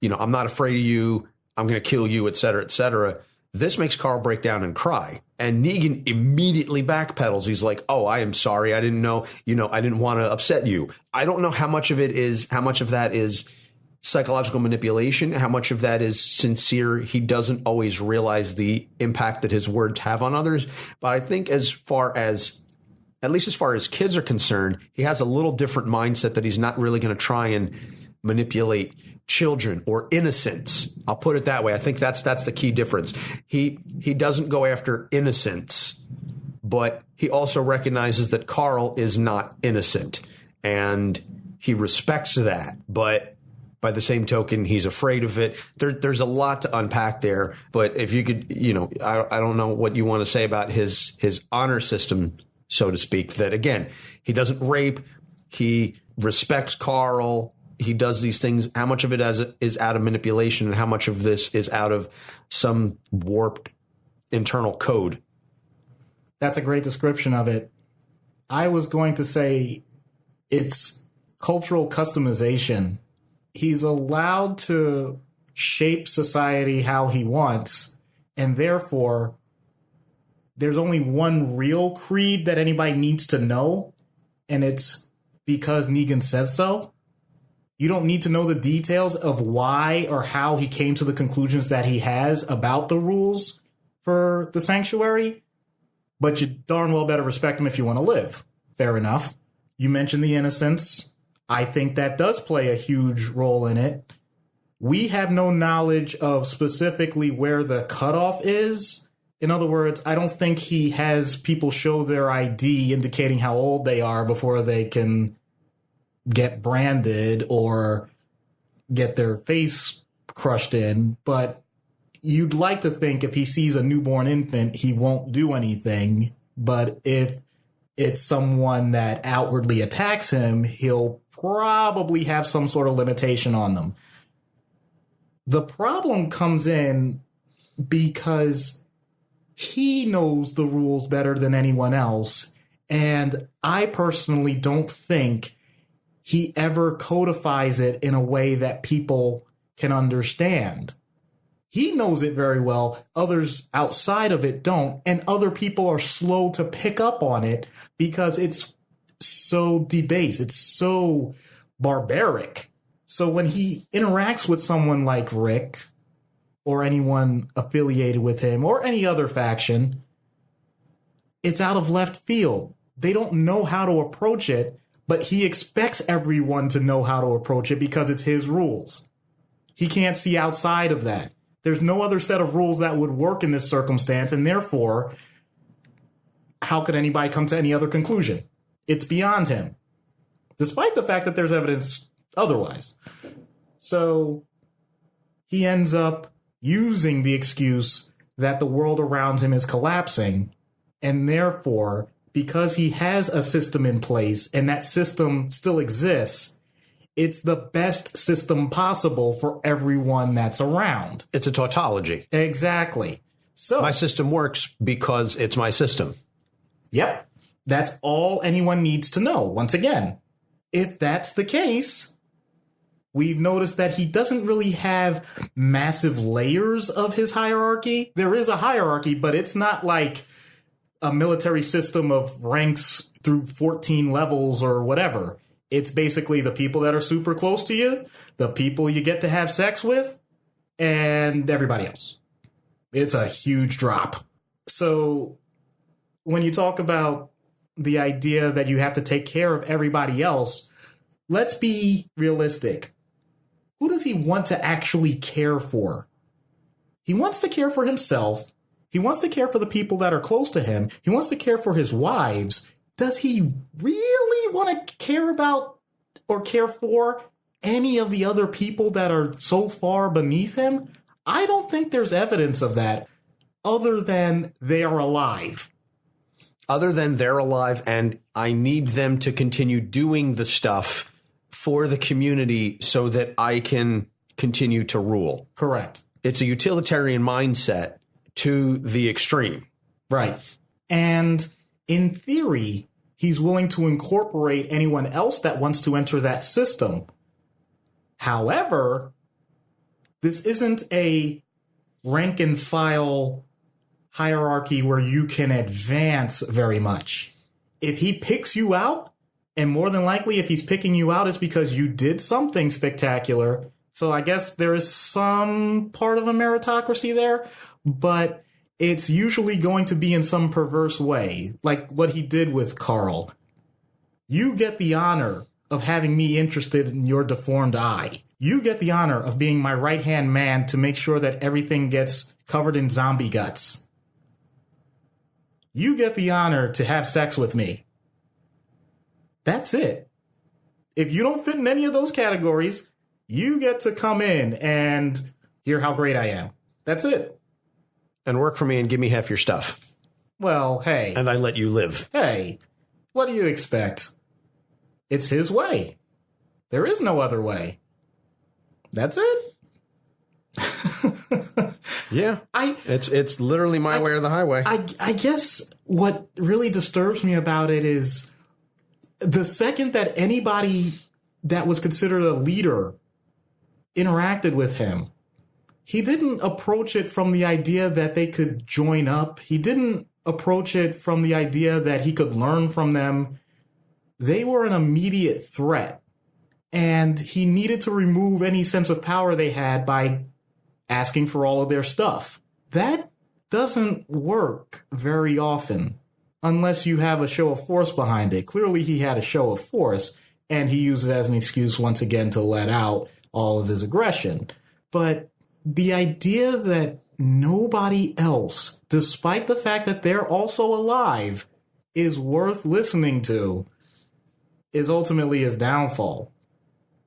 Speaker 2: I'm not afraid of you. I'm going to kill you, et cetera, et cetera. This makes Carl break down and cry. And Negan immediately backpedals. He's like, oh, I am sorry. I didn't know, I didn't want to upset you. I don't know how much of that is psychological manipulation, how much of that is sincere. He doesn't always realize the impact that his words have on others. But I think at least as far as kids are concerned, he has a little different mindset that he's not really going to try and manipulate children or innocents. I'll put it that way. I think that's the key difference. He doesn't go after innocents, but he also recognizes that Carl is not innocent and he respects that. But by the same token, he's afraid of it. There's a lot to unpack there. But if you could, I don't know what you want to say about his honor system, so to speak, that, again, he doesn't rape. He respects Carl. He does these things. How much of it is out of manipulation and how much of this is out of some warped internal code?
Speaker 1: That's a great description of it. I was going to say it's cultural customization. He's allowed to shape society how he wants, and therefore there's only one real creed that anybody needs to know, and it's because Negan says so. You don't need to know the details of why or how he came to the conclusions that he has about the rules for the sanctuary, but you darn well better respect him if you want to live. Fair enough. You mentioned the innocence. I think that does play a huge role in it. We have no knowledge of specifically where the cutoff is. In other words, I don't think he has people show their ID indicating how old they are before they can get branded or get their face crushed in. But you'd like to think if he sees a newborn infant, he won't do anything. But if it's someone that outwardly attacks him, he'll probably have some sort of limitation on them. The problem comes in because he knows the rules better than anyone else. And I personally don't think he ever codifies it in a way that people can understand. He knows it very well. Others outside of it don't. And other people are slow to pick up on it because it's so debased. It's so barbaric. So when he interacts with someone like Rick or anyone affiliated with him or any other faction, it's out of left field. They don't know how to approach it, but he expects everyone to know how to approach it because it's his rules. He can't see outside of that. There's no other set of rules that would work in this circumstance, and therefore, how could anybody come to any other conclusion? It's beyond him, despite the fact that there's evidence otherwise. So he ends up using the excuse that the world around him is collapsing, and therefore, because he has a system in place and that system still exists, it's the best system possible for everyone that's around.
Speaker 2: It's a tautology.
Speaker 1: Exactly. So
Speaker 2: my system works because it's my system.
Speaker 1: Yep. That's all anyone needs to know. Once again, if that's the case, we've noticed that he doesn't really have massive layers of his hierarchy. There is a hierarchy, but it's not like a military system of ranks through 14 levels or whatever. It's basically the people that are super close to you, the people you get to have sex with, and everybody else. It's a huge drop. So when you talk about the idea that you have to take care of everybody else, let's be realistic. Who does he want to actually care for? He wants to care for himself. He wants to care for the people that are close to him. He wants to care for his wives. Does he really want to care about or care for any of the other people that are so far beneath him? I don't think there's evidence of that other than they are alive.
Speaker 2: Other than they're alive and I need them to continue doing the stuff for the community so that I can continue to rule.
Speaker 1: Correct.
Speaker 2: It's a utilitarian mindset to the extreme.
Speaker 1: Right. And in theory, he's willing to incorporate anyone else that wants to enter that system. However, this isn't a rank and file hierarchy where you can advance very much. If he picks you out, and more than likely if he's picking you out, it's because you did something spectacular. So I guess there is some part of a meritocracy there, but it's usually going to be in some perverse way, like what he did with Carl. You get the honor of having me interested in your deformed eye. You get the honor of being my right-hand man to make sure that everything gets covered in zombie guts. You get the honor to have sex with me. That's it. If you don't fit in any of those categories, you get to come in and hear how great I am. That's it.
Speaker 2: And work for me and give me half your stuff.
Speaker 1: Well, hey.
Speaker 2: And I let you live.
Speaker 1: Hey, what do you expect? It's his way. There is no other way. That's it.
Speaker 2: Yeah. It's literally my way or the highway.
Speaker 1: I guess what really disturbs me about it is the second that anybody that was considered a leader interacted with him, he didn't approach it from the idea that they could join up. He didn't approach it from the idea that he could learn from them. They were an immediate threat. And he needed to remove any sense of power they had by asking for all of their stuff. That doesn't work very often unless you have a show of force behind it. Clearly, he had a show of force, and he used it as an excuse once again to let out all of his aggression. But the idea that nobody else, despite the fact that they're also alive, is worth listening to is ultimately his downfall.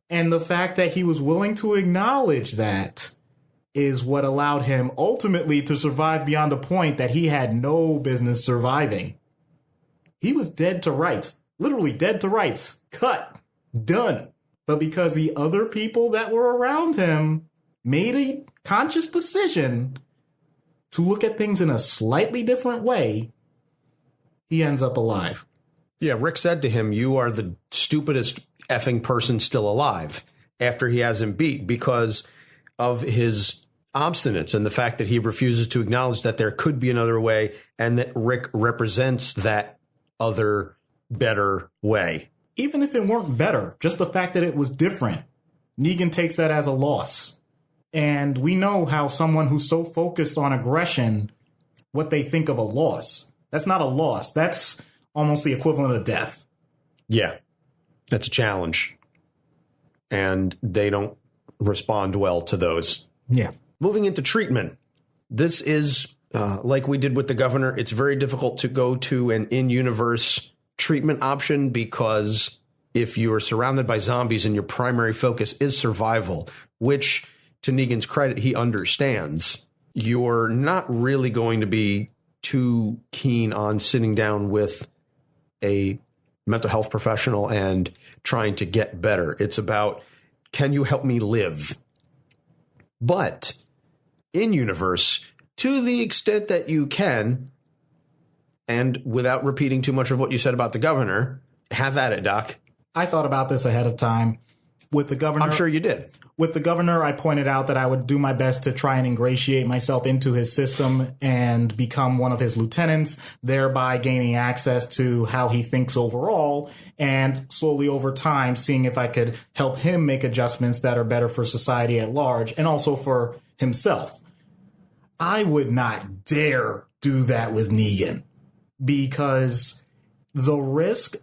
Speaker 1: And the fact that he was willing to acknowledge that is what allowed him ultimately to survive beyond a point that he had no business surviving. He was dead to rights, literally dead to rights, cut, done. But because the other people that were around him made a conscious decision to look at things in a slightly different way, he ends up alive.
Speaker 2: Yeah, Rick said to him, "You are the stupidest effing person still alive," after he has him beat because of his obstinance and the fact that he refuses to acknowledge that there could be another way and that Rick represents that other, better way.
Speaker 1: Even if it weren't better, just the fact that it was different, Negan takes that as a loss. And we know how someone who's so focused on aggression, what they think of a loss. That's not a loss. That's almost the equivalent of death.
Speaker 2: Yeah, that's a challenge. And they don't respond well to those.
Speaker 1: Yeah.
Speaker 2: Moving into treatment. This is, like we did with the governor, it's very difficult to go to an in-universe treatment option because if you are surrounded by zombies and your primary focus is survival, which, to Negan's credit, he understands, you're not really going to be too keen on sitting down with a mental health professional and trying to get better. It's about, can you help me live? But in universe, to the extent that you can, and without repeating too much of what you said about the governor, have at it, Doc.
Speaker 1: I thought about this ahead of time. With the governor,
Speaker 2: I'm sure you did.
Speaker 1: With the governor, I pointed out that I would do my best to try and ingratiate myself into his system and become one of his lieutenants, thereby gaining access to how he thinks overall, and slowly over time seeing if I could help him make adjustments that are better for society at large and also for himself. I would not dare do that with Negan because the risk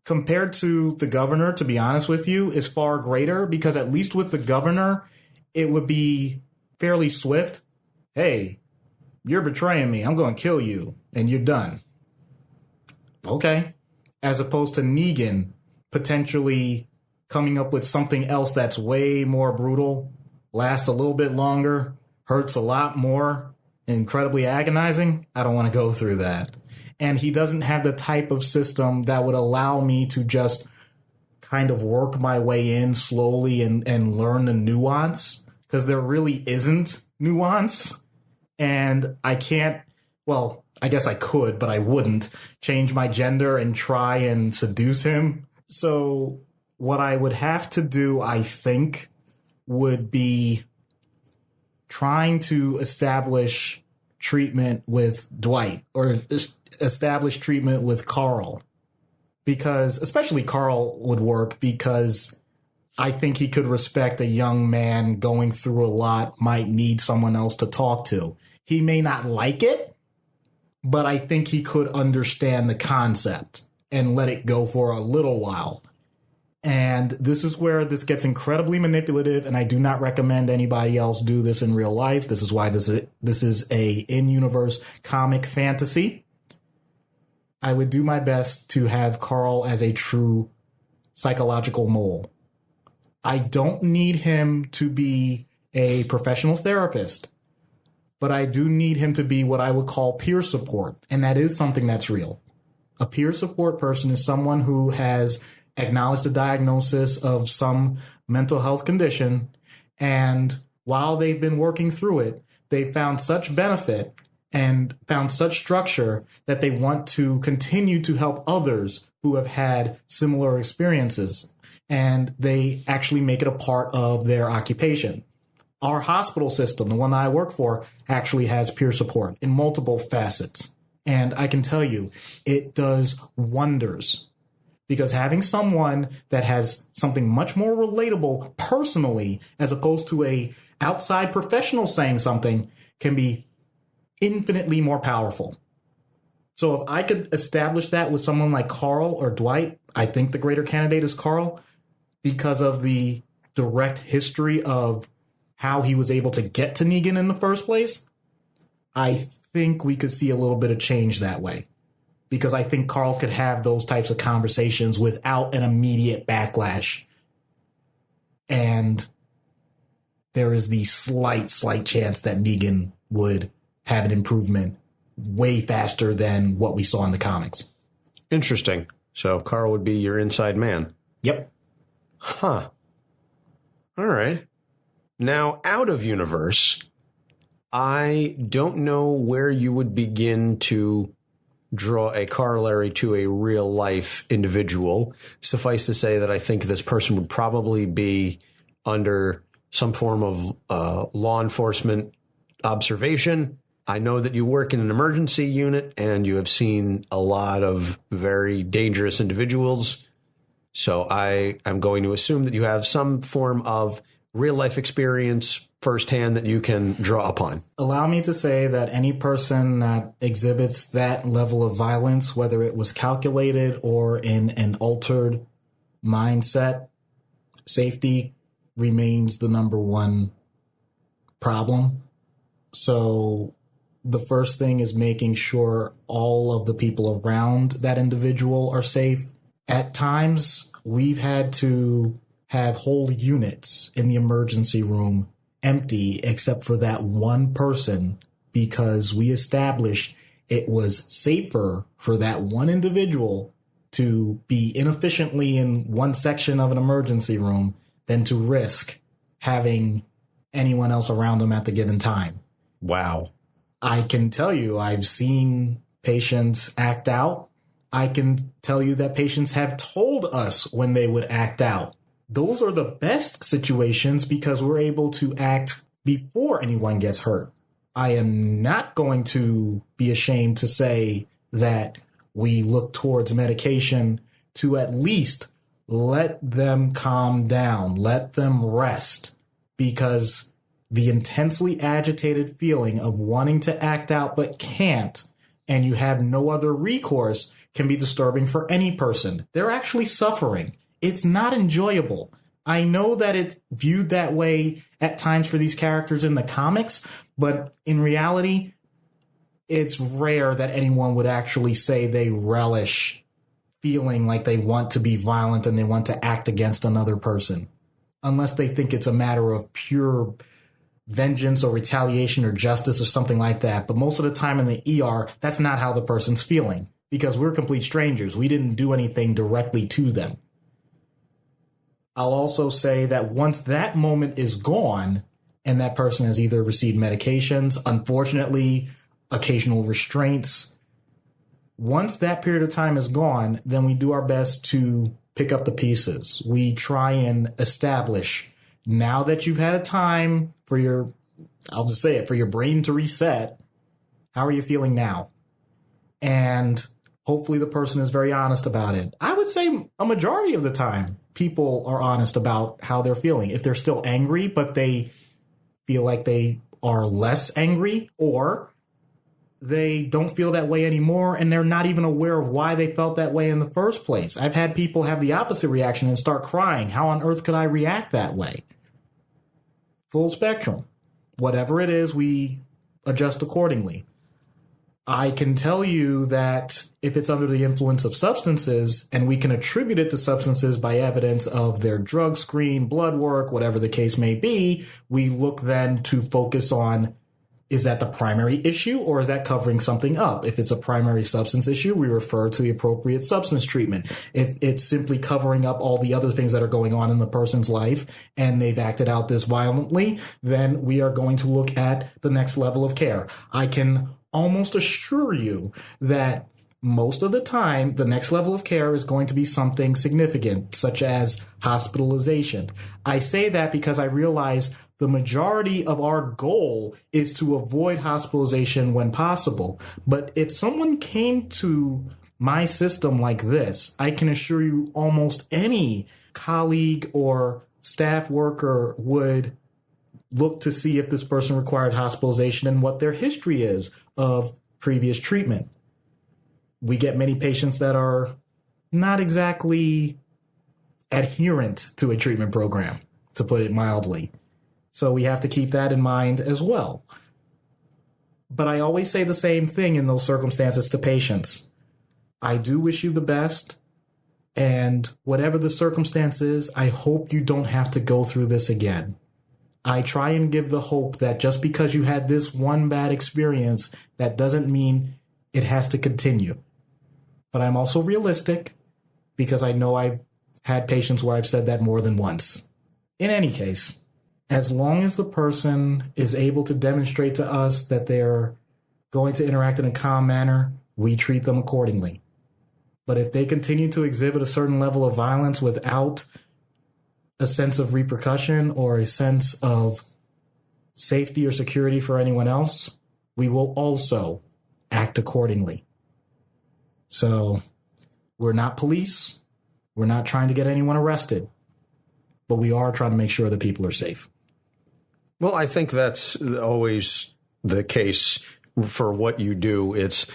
Speaker 1: compared to the governor, to be honest with you, is far greater because at least with the governor, it would be fairly swift. Hey, you're betraying me. I'm going to kill you and you're done. Okay. As opposed to Negan potentially coming up with something else that's way more brutal, lasts a little bit longer, hurts a lot more, incredibly agonizing. I don't want to go through that. And he doesn't have the type of system that would allow me to just kind of work my way in slowly and learn the nuance, because there really isn't nuance. And I can't, well, I guess I could, but I wouldn't change my gender and try and seduce him. So what I would have to do, I think, would be trying to establish treatment with Dwight or establish treatment with Carl, because especially Carl would work because I think he could respect a young man going through a lot, might need someone else to talk to. He may not like it, but I think he could understand the concept and let it go for a little while. And this is where this gets incredibly manipulative, and I do not recommend anybody else do this in real life. This is why this is a in-universe comic fantasy. I would do my best to have Carl as a true psychological mole. I don't need him to be a professional therapist, but I do need him to be what I would call peer support, and that is something that's real. A peer support person is someone who has acknowledged the diagnosis of some mental health condition, and while they've been working through it, they found such benefit and found such structure that they want to continue to help others who have had similar experiences, and they actually make it a part of their occupation. Our hospital system, the one that I work for, actually has peer support in multiple facets, and I can tell you, it does wonders. Because having someone that has something much more relatable personally, as opposed to a outside professional saying something, can be infinitely more powerful. So if I could establish that with someone like Carl or Dwight, I think the greater candidate is Carl, because of the direct history of how he was able to get to Negan in the first place. I think we could see a little bit of change that way, because I think Carl could have those types of conversations without an immediate backlash. And there is the slight chance that Negan would have an improvement way faster than what we saw in the comics.
Speaker 2: Interesting. So Carl would be your inside man.
Speaker 1: Yep.
Speaker 2: Huh. All right. Now, out of universe, I don't know where you would begin to draw a corollary to a real life individual. Suffice to say that I think this person would probably be under some form of law enforcement observation. I know that you work in an emergency unit and you have seen a lot of very dangerous individuals. So I am going to assume that you have some form of real life experience firsthand that you can draw upon.
Speaker 1: Allow me to say that any person that exhibits that level of violence, whether it was calculated or in an altered mindset, safety remains the number one problem. So the first thing is making sure all of the people around that individual are safe. At times, we've had to have whole units in the emergency room empty except for that one person, because we established it was safer for that one individual to be inefficiently in one section of an emergency room than to risk having anyone else around them at the given time.
Speaker 2: Wow.
Speaker 1: I can tell you, I've seen patients act out. I can tell you that patients have told us when they would act out. Those are the best situations because we're able to act before anyone gets hurt. I am not going to be ashamed to say that we look towards medication to at least let them calm down, let them rest, because the intensely agitated feeling of wanting to act out but can't, and you have no other recourse, can be disturbing for any person. They're actually suffering. It's not enjoyable. I know that it's viewed that way at times for these characters in the comics, but in reality, it's rare that anyone would actually say they relish feeling like they want to be violent and they want to act against another person, unless they think it's a matter of pure vengeance or retaliation or justice or something like that. But most of the time in the ER, that's not how the person's feeling, because we're complete strangers. We didn't do anything directly to them. I'll also say that once that moment is gone and that person has either received medications, unfortunately, occasional restraints, once that period of time is gone, then we do our best to pick up the pieces. We try and establish, now that you've had a time for your, I'll just say it, for your brain to reset, how are you feeling now? And hopefully the person is very honest about it. I would say a majority of the time, people are honest about how they're feeling. If they're still angry, but they feel like they are less angry, or they don't feel that way anymore and they're not even aware of why they felt that way in the first place. I've had people have the opposite reaction and start crying. How on earth could I react that way? Full spectrum. Whatever it is, we adjust accordingly. I can tell you that if it's under the influence of substances, and we can attribute it to substances by evidence of their drug screen, blood work, whatever the case may be, we look then to focus on, is that the primary issue or is that covering something up? If it's a primary substance issue, we refer to the appropriate substance treatment. If it's simply covering up all the other things that are going on in the person's life and they've acted out this violently, then we are going to look at the next level of care. I can almost assure you that most of the time, the next level of care is going to be something significant, such as hospitalization. I say that because I realize the majority of our goal is to avoid hospitalization when possible. But if someone came to my system like this, I can assure you almost any colleague or staff worker would look to see if this person required hospitalization and what their history is of previous treatment. We get many patients that are not exactly adherent to a treatment program, to put it mildly. So we have to keep that in mind as well. But I always say the same thing in those circumstances to patients. I do wish you the best. And whatever the circumstance is, I hope you don't have to go through this again. I try and give the hope that just because you had this one bad experience, that doesn't mean it has to continue. But I'm also realistic because I know I've had patients where I've said that more than once. In any case, as long as the person is able to demonstrate to us that they're going to interact in a calm manner, we treat them accordingly. But if they continue to exhibit a certain level of violence without a sense of repercussion or a sense of safety or security for anyone else, we will also act accordingly. So we're not police. We're not trying to get anyone arrested, but we are trying to make sure that people are safe.
Speaker 2: Well, I think that's always the case for what you do. It's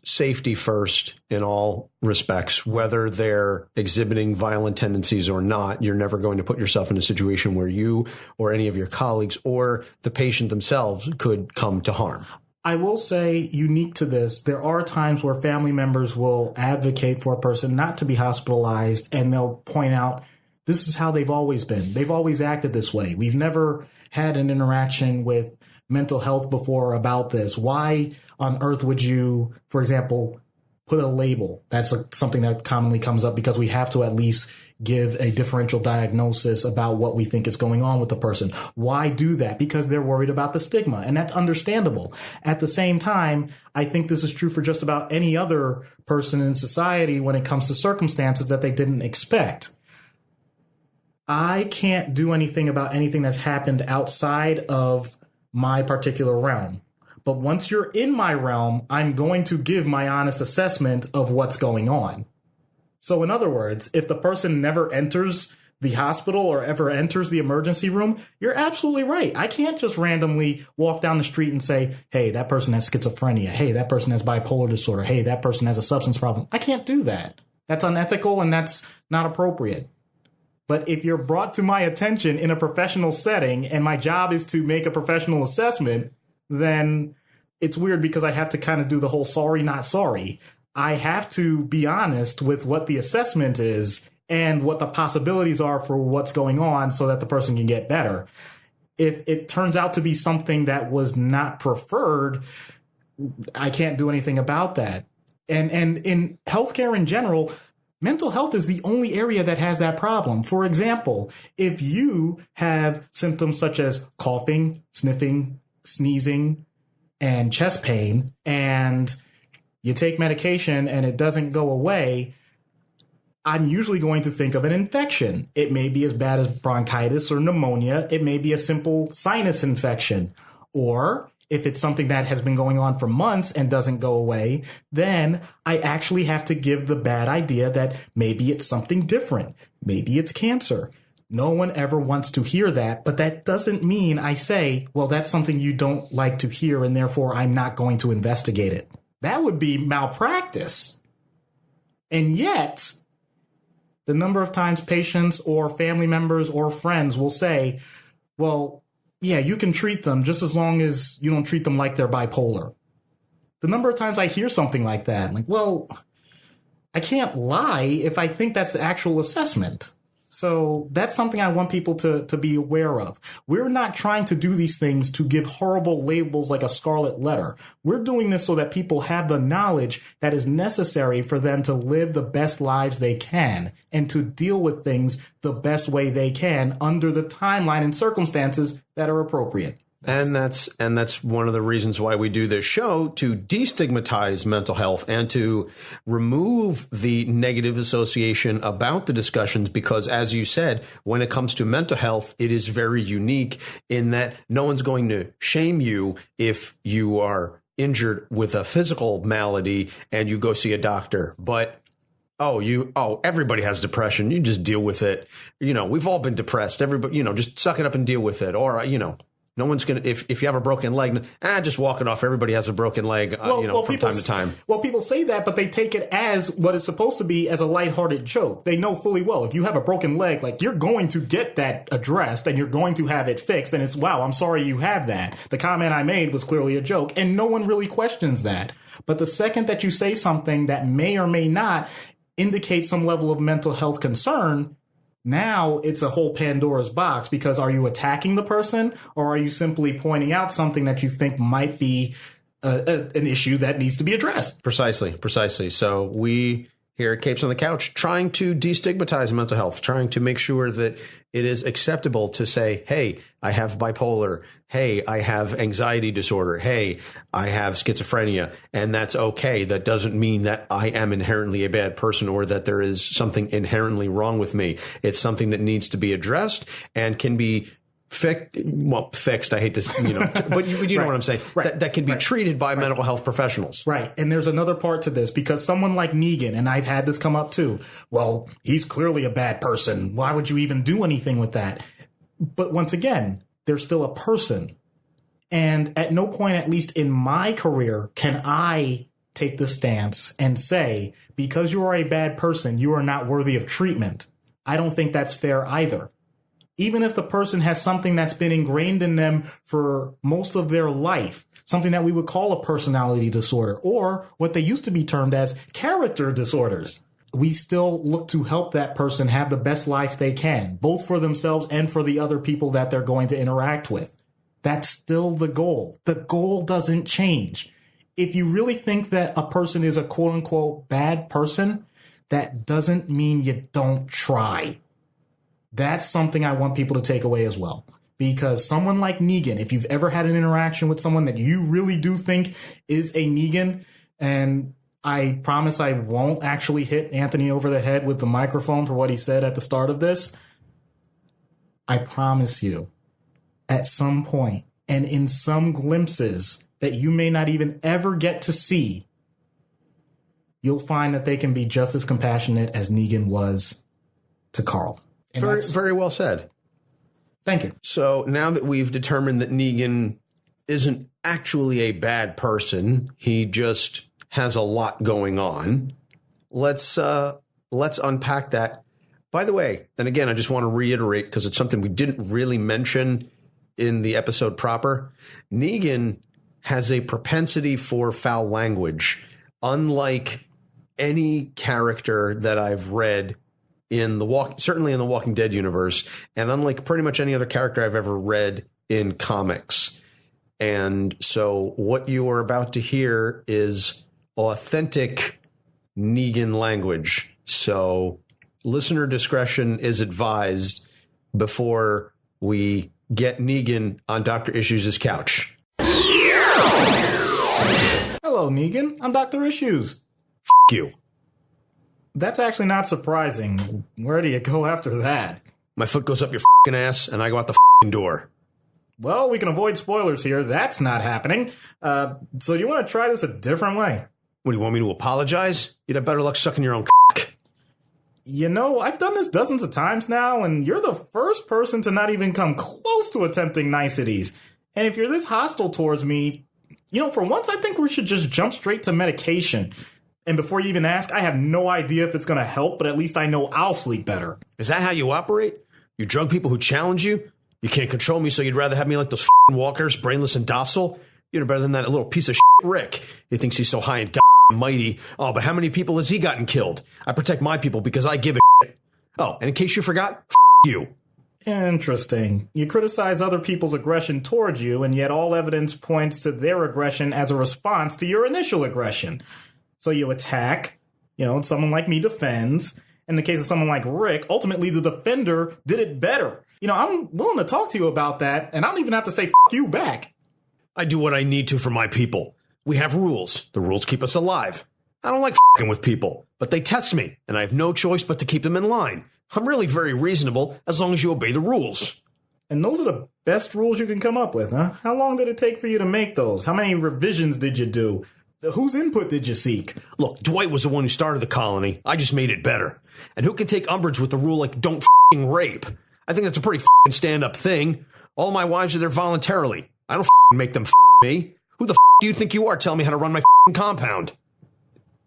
Speaker 2: safety first in all respects, whether they're exhibiting violent tendencies or not. You're never going to put yourself in a situation where you or any of your colleagues or the patient themselves could come to harm.
Speaker 1: I will say, unique to this, there are times where family members will advocate for a person not to be hospitalized, and they'll point out, this is how they've always been. They've always acted this way. We've never had an interaction with mental health before about this. Why on earth would you, for example, put a label? That's something that commonly comes up because we have to at least give a differential diagnosis about what we think is going on with the person. Why do that? Because they're worried about the stigma, and that's understandable. At the same time, I think this is true for just about any other person in society when it comes to circumstances that they didn't expect. I can't do anything about anything that's happened outside of my particular realm. But once you're in my realm, I'm going to give my honest assessment of what's going on. So in other words, if the person never enters the hospital or ever enters the emergency room, you're absolutely right. I can't just randomly walk down the street and say, hey, that person has schizophrenia. Hey, that person has bipolar disorder. Hey, that person has a substance problem. I can't do that. That's unethical and that's not appropriate. But if you're brought to my attention in a professional setting and my job is to make a professional assessment, then it's weird because I have to kind of do the whole sorry, not sorry. I have to be honest with what the assessment is and what the possibilities are for what's going on so that the person can get better. If it turns out to be something that was not preferred, I can't do anything about that. And in healthcare in general, mental health is the only area that has that problem. For example, if you have symptoms such as coughing, sniffing, sneezing, and chest pain, and you take medication and it doesn't go away, I'm usually going to think of an infection. It may be as bad as bronchitis or pneumonia. It may be a simple sinus infection. Or if it's something that has been going on for months and doesn't go away, then I actually have to give the bad idea that maybe it's something different. Maybe it's cancer. No one ever wants to hear that, but that doesn't mean I say, well, that's something you don't like to hear, and therefore I'm not going to investigate it. That would be malpractice. And yet, the number of times patients or family members or friends will say, well, yeah, you can treat them just as long as you don't treat them like they're bipolar. The number of times I hear something like that, I'm like, well, I can't lie if I think that's the actual assessment. So that's something I want people to be aware of. We're not trying to do these things to give horrible labels like a scarlet letter. We're doing this so that people have the knowledge that is necessary for them to live the best lives they can and to deal with things the best way they can under the timeline and circumstances that are appropriate.
Speaker 2: And that's one of the reasons why we do this show, to destigmatize mental health and to remove the negative association about the discussions, because as you said, when it comes to mental health, it is very unique in that no one's going to shame you if you are injured with a physical malady and you go see a doctor, but everybody has depression. You just deal with it. We've all been depressed. Everybody, just suck it up and deal with it. Or, no one's going to, if you have a broken leg, just walk it off. Everybody has a broken leg, from time to time.
Speaker 1: Well, people say that, but they take it as what it's supposed to be, as a lighthearted joke. They know fully well, if you have a broken leg, like, you're going to get that addressed and you're going to have it fixed. And it's, wow, I'm sorry you have that. The comment I made was clearly a joke, and no one really questions that. But the second that you say something that may or may not indicate some level of mental health concern, now it's a whole Pandora's box, because are you attacking the person, or are you simply pointing out something that you think might be an issue that needs to be addressed?
Speaker 2: Precisely. So we here at Capes on the Couch trying to destigmatize mental health, trying to make sure that it is acceptable to say, hey, I have bipolar. Hey, I have anxiety disorder. Hey, I have schizophrenia. And that's okay. That doesn't mean that I am inherently a bad person or that there is something inherently wrong with me. It's something that needs to be addressed and can be fixed. I hate to, but you know what I'm saying? Right. That can be treated by mental health professionals.
Speaker 1: Right. And there's another part to this, because someone like Negan, and I've had this come up too. Well, he's clearly a bad person. Why would you even do anything with that? But once again, they're still a person. And at no point, at least in my career, can I take the stance and say, because you are a bad person, you are not worthy of treatment. I don't think that's fair either. Even if the person has something that's been ingrained in them for most of their life, something that we would call a personality disorder, or what they used to be termed as character disorders, we still look to help that person have the best life they can, both for themselves and for the other people that they're going to interact with. That's still the goal. The goal doesn't change. If you really think that a person is a quote unquote bad person, that doesn't mean you don't try. That's something I want people to take away as well. Because someone like Negan, if you've ever had an interaction with someone that you really do think is a Negan, and I promise I won't actually hit Anthony over the head with the microphone for what he said at the start of this, I promise you, at some point and in some glimpses that you may not even ever get to see, you'll find that they can be just as compassionate as Negan was to Carl.
Speaker 2: Very, very well said.
Speaker 1: Thank you.
Speaker 2: So now that we've determined that Negan isn't actually a bad person, he just has a lot going on. Let's unpack that. By the way, and again, I just want to reiterate, because it's something we didn't really mention in the episode proper. Negan has a propensity for foul language, unlike any character that I've read certainly in the Walking Dead universe, and unlike pretty much any other character I've ever read in comics. And so what you are about to hear is authentic Negan language. So listener discretion is advised before we get Negan on Dr. Issues' couch.
Speaker 1: Hello, Negan. I'm Dr. Issues.
Speaker 2: You.
Speaker 1: That's actually not surprising. Where do you go after that?
Speaker 2: My foot goes up your ass, and I go out the door.
Speaker 1: Well, we can avoid spoilers here. That's not happening. So you want to try this a different way?
Speaker 2: What, do you want me to apologize? You'd have better luck sucking your own cock.
Speaker 1: I've done this dozens of times now, and you're the first person to not even come close to attempting niceties. And if you're this hostile towards me, for once, I think we should just jump straight to medication. And before you even ask, I have no idea if it's going to help, but at least I know I'll sleep better.
Speaker 2: Is that how you operate? You drug people who challenge you? You can't control me, so you'd rather have me like those walkers, brainless and docile? You're better than that little piece of Rick. He thinks he's so high and mighty. Oh, but how many people has he gotten killed? I protect my people because I give a shit. Oh, and in case you forgot, you.
Speaker 1: Interesting. You criticize other people's aggression towards you, and yet all evidence points to their aggression as a response to your initial aggression. So you attack, and someone like me defends. In the case of someone like Rick, ultimately the defender did it better. I'm willing to talk to you about that, and I don't even have to say you back.
Speaker 2: I do what I need to for my people. We have rules. The rules keep us alive. I don't like with people, but they test me, and I have no choice but to keep them in line. I'm really very reasonable as long as you obey the rules.
Speaker 1: And those are the best rules you can come up with, huh? How long did it take for you to make those? How many revisions did you do? Whose input did you seek?
Speaker 2: Look, Dwight was the one who started the colony. I just made it better. And who can take umbrage with the rule like don't f***ing rape? I think that's a pretty f***ing stand-up thing. All my wives are there voluntarily. I don't f***ing make them f*** me. Who the f*** do you think you are telling me how to run my f***ing compound?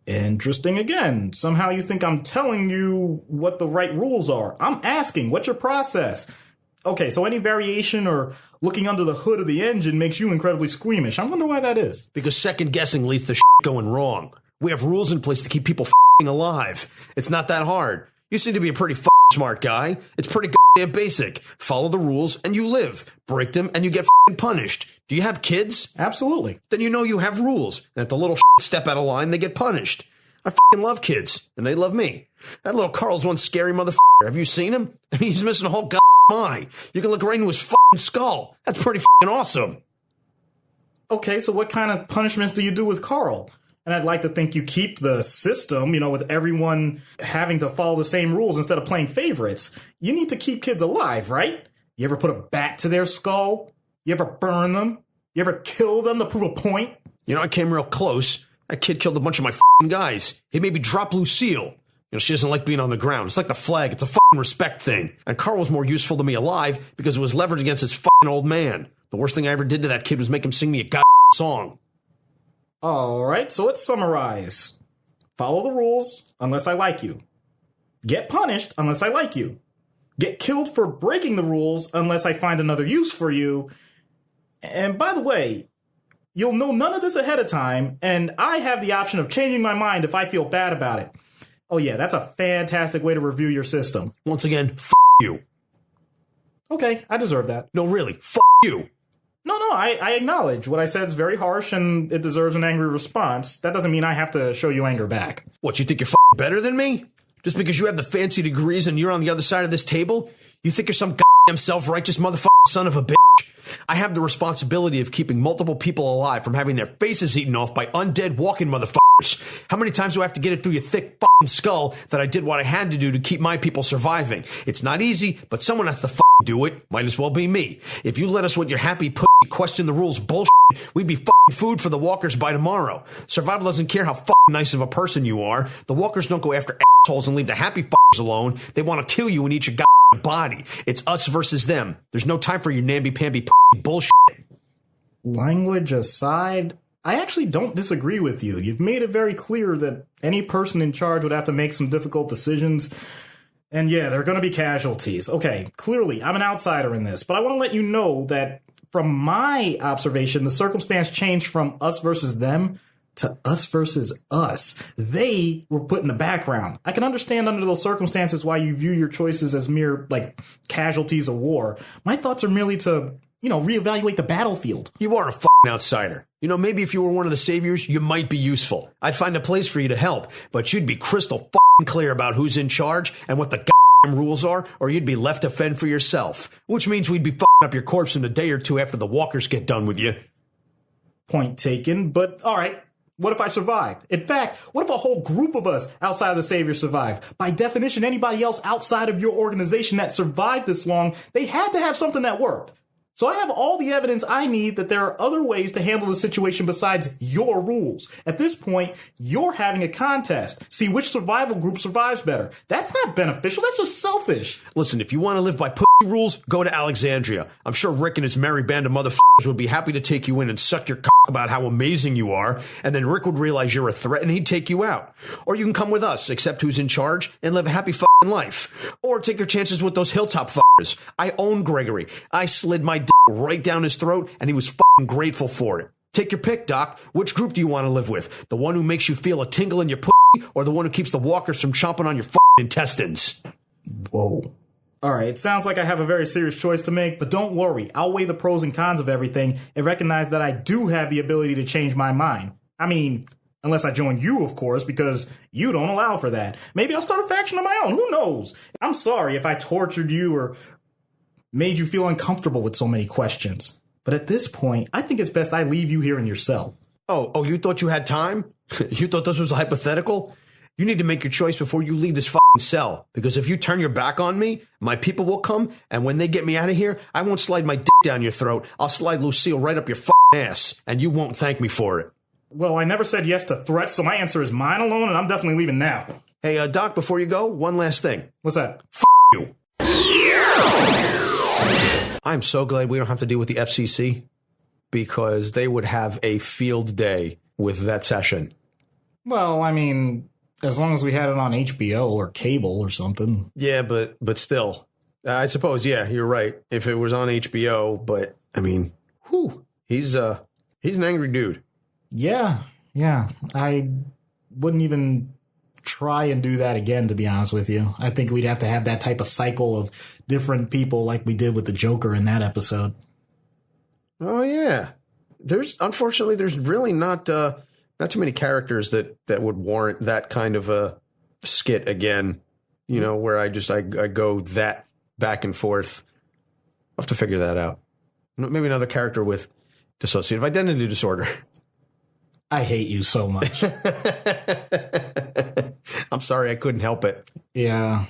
Speaker 1: Interesting again. Somehow you think I'm telling you what the right rules are. I'm asking, what's your process? Okay, so any variation or looking under the hood of the engine makes you incredibly squeamish. I wonder why that is.
Speaker 2: Because second guessing leads to shit going wrong. We have rules in place to keep people f***ing alive. It's not that hard. You seem to be a pretty f***ing smart guy. It's pretty goddamn basic. Follow the rules and you live. Break them and you get f***ing punished. Do you have kids?
Speaker 1: Absolutely.
Speaker 2: Then you know you have rules. And if the little shit step out of line, they get punished. I f***ing love kids. And they love me. That little Carl's one scary motherfucker. Have you seen him? I mean, he's missing a whole goddamn eye. You can look right into his f***ing skull. That's pretty f***ing awesome.
Speaker 1: Okay, so what kind of punishments do you do with Carl? And I'd like to think you keep the system, with everyone having to follow the same rules instead of playing favorites. You need to keep kids alive, right? You ever put a bat to their skull? You ever burn them? You ever kill them to prove a point?
Speaker 2: I came real close. That kid killed a bunch of my f***ing guys. He made me drop Lucille. She doesn't like being on the ground. It's like the flag. It's a f***ing respect thing. And Carl was more useful to me alive because it was leveraged against his f***ing old man. The worst thing I ever did to that kid was make him sing me a goddamn song.
Speaker 1: All right, so let's summarize. Follow the rules unless I like you. Get punished unless I like you. Get killed for breaking the rules unless I find another use for you. And by the way, you'll know none of this ahead of time, and I have the option of changing my mind if I feel bad about it. Oh yeah, that's a fantastic way to review your system.
Speaker 2: Once again, f*** you.
Speaker 1: Okay, I deserve that.
Speaker 2: No, really, f*** you.
Speaker 1: No, I acknowledge what I said is very harsh and it deserves an angry response. That doesn't mean I have to show you anger back.
Speaker 2: What, you think you're better than me? Just because you have the fancy degrees and you're on the other side of this table? You think you're some goddamn self-righteous motherfucking son of a bitch? I have the responsibility of keeping multiple people alive from having their faces eaten off by undead walking motherfuckers. How many times do I have to get it through your thick fucking skull that I did what I had to do to keep my people surviving? It's not easy, but someone has to fucking do it. Might as well be me. If you let us with your happy pussy question the rules bullshit, we'd be fucking food for the walkers by tomorrow. Survival doesn't care how fucking nice of a person you are. The walkers don't go after assholes and leave the happy fuckers alone. They want to kill you and eat your goddamn body. It's us versus them. There's no time for your namby-pamby bullshit.
Speaker 1: Language aside, I actually don't disagree with you. You've made it very clear that any person in charge would have to make some difficult decisions. And yeah, there are going to be casualties. Okay, clearly, I'm an outsider in this, but I want to let you know that from my observation, the circumstance changed from us versus them to us versus us. They were put in the background. I can understand under those circumstances why you view your choices as mere, casualties of war. My thoughts are merely to, reevaluate the battlefield.
Speaker 2: You are a fucking outsider. Maybe if you were one of the saviors, you might be useful. I'd find a place for you to help, but you'd be crystal fucking clear about who's in charge and what the goddamn rules are, or you'd be left to fend for yourself. Which means we'd be fucking up your corpse in a day or two after the walkers get done with you.
Speaker 1: Point taken, but all right. What if I survived? In fact, what if a whole group of us outside of the Savior survived? By definition, anybody else outside of your organization that survived this long, they had to have something that worked. So I have all the evidence I need that there are other ways to handle the situation besides your rules. At this point, you're having a contest. See which survival group survives better. That's not beneficial. That's just selfish.
Speaker 2: Listen, if you want to live by pussy rules, go to Alexandria. I'm sure Rick and his merry band of motherfuckers would be happy to take you in and suck your cock about how amazing you are. And then Rick would realize you're a threat and he'd take you out. Or you can come with us, accept who's in charge, and live a happy fucking life. Or take your chances with those hilltop fuckers. I own Gregory. I slid my right down his throat, and he was fucking grateful for it. Take your pick, Doc. Which group do you want to live with? The one who makes you feel a tingle in your pussy, or the one who keeps the walkers from chomping on your fucking intestines?
Speaker 1: Whoa. All right, it sounds like I have a very serious choice to make, but don't worry. I'll weigh the pros and cons of everything and recognize that I do have the ability to change my mind. I mean, unless I join you, of course, because you don't allow for that. Maybe I'll start a faction of my own. Who knows? I'm sorry if I tortured you or made you feel uncomfortable with so many questions. But at this point, I think it's best I leave you here in your cell.
Speaker 2: Oh, you thought you had time? You thought this was a hypothetical? You need to make your choice before you leave this fucking cell. Because if you turn your back on me, my people will come. And when they get me out of here, I won't slide my dick down your throat. I'll slide Lucille right up your fucking ass. And you won't thank me for it.
Speaker 1: Well, I never said yes to threats, so my answer is mine alone, and I'm definitely leaving now.
Speaker 2: Hey, Doc, before you go, one last thing.
Speaker 1: What's that?
Speaker 2: You. I'm so glad we don't have to deal with the FCC, because they would have a field day with that session.
Speaker 1: Well, I mean, as long as we had it on HBO or cable or something.
Speaker 2: Yeah, but still, I suppose, yeah, you're right. If it was on HBO, but I mean, he's an angry dude.
Speaker 1: Yeah. I wouldn't even try and do that again, to be honest with you. I think we'd have to have that type of cycle of different people like we did with the Joker in that episode.
Speaker 2: Oh, yeah. Unfortunately, there's really not too many characters that would warrant that kind of a skit again, where I go that back and forth. I'll have to figure that out. Maybe another character with dissociative identity disorder.
Speaker 1: I hate you so much.
Speaker 2: I'm sorry, I couldn't help it.
Speaker 1: Yeah.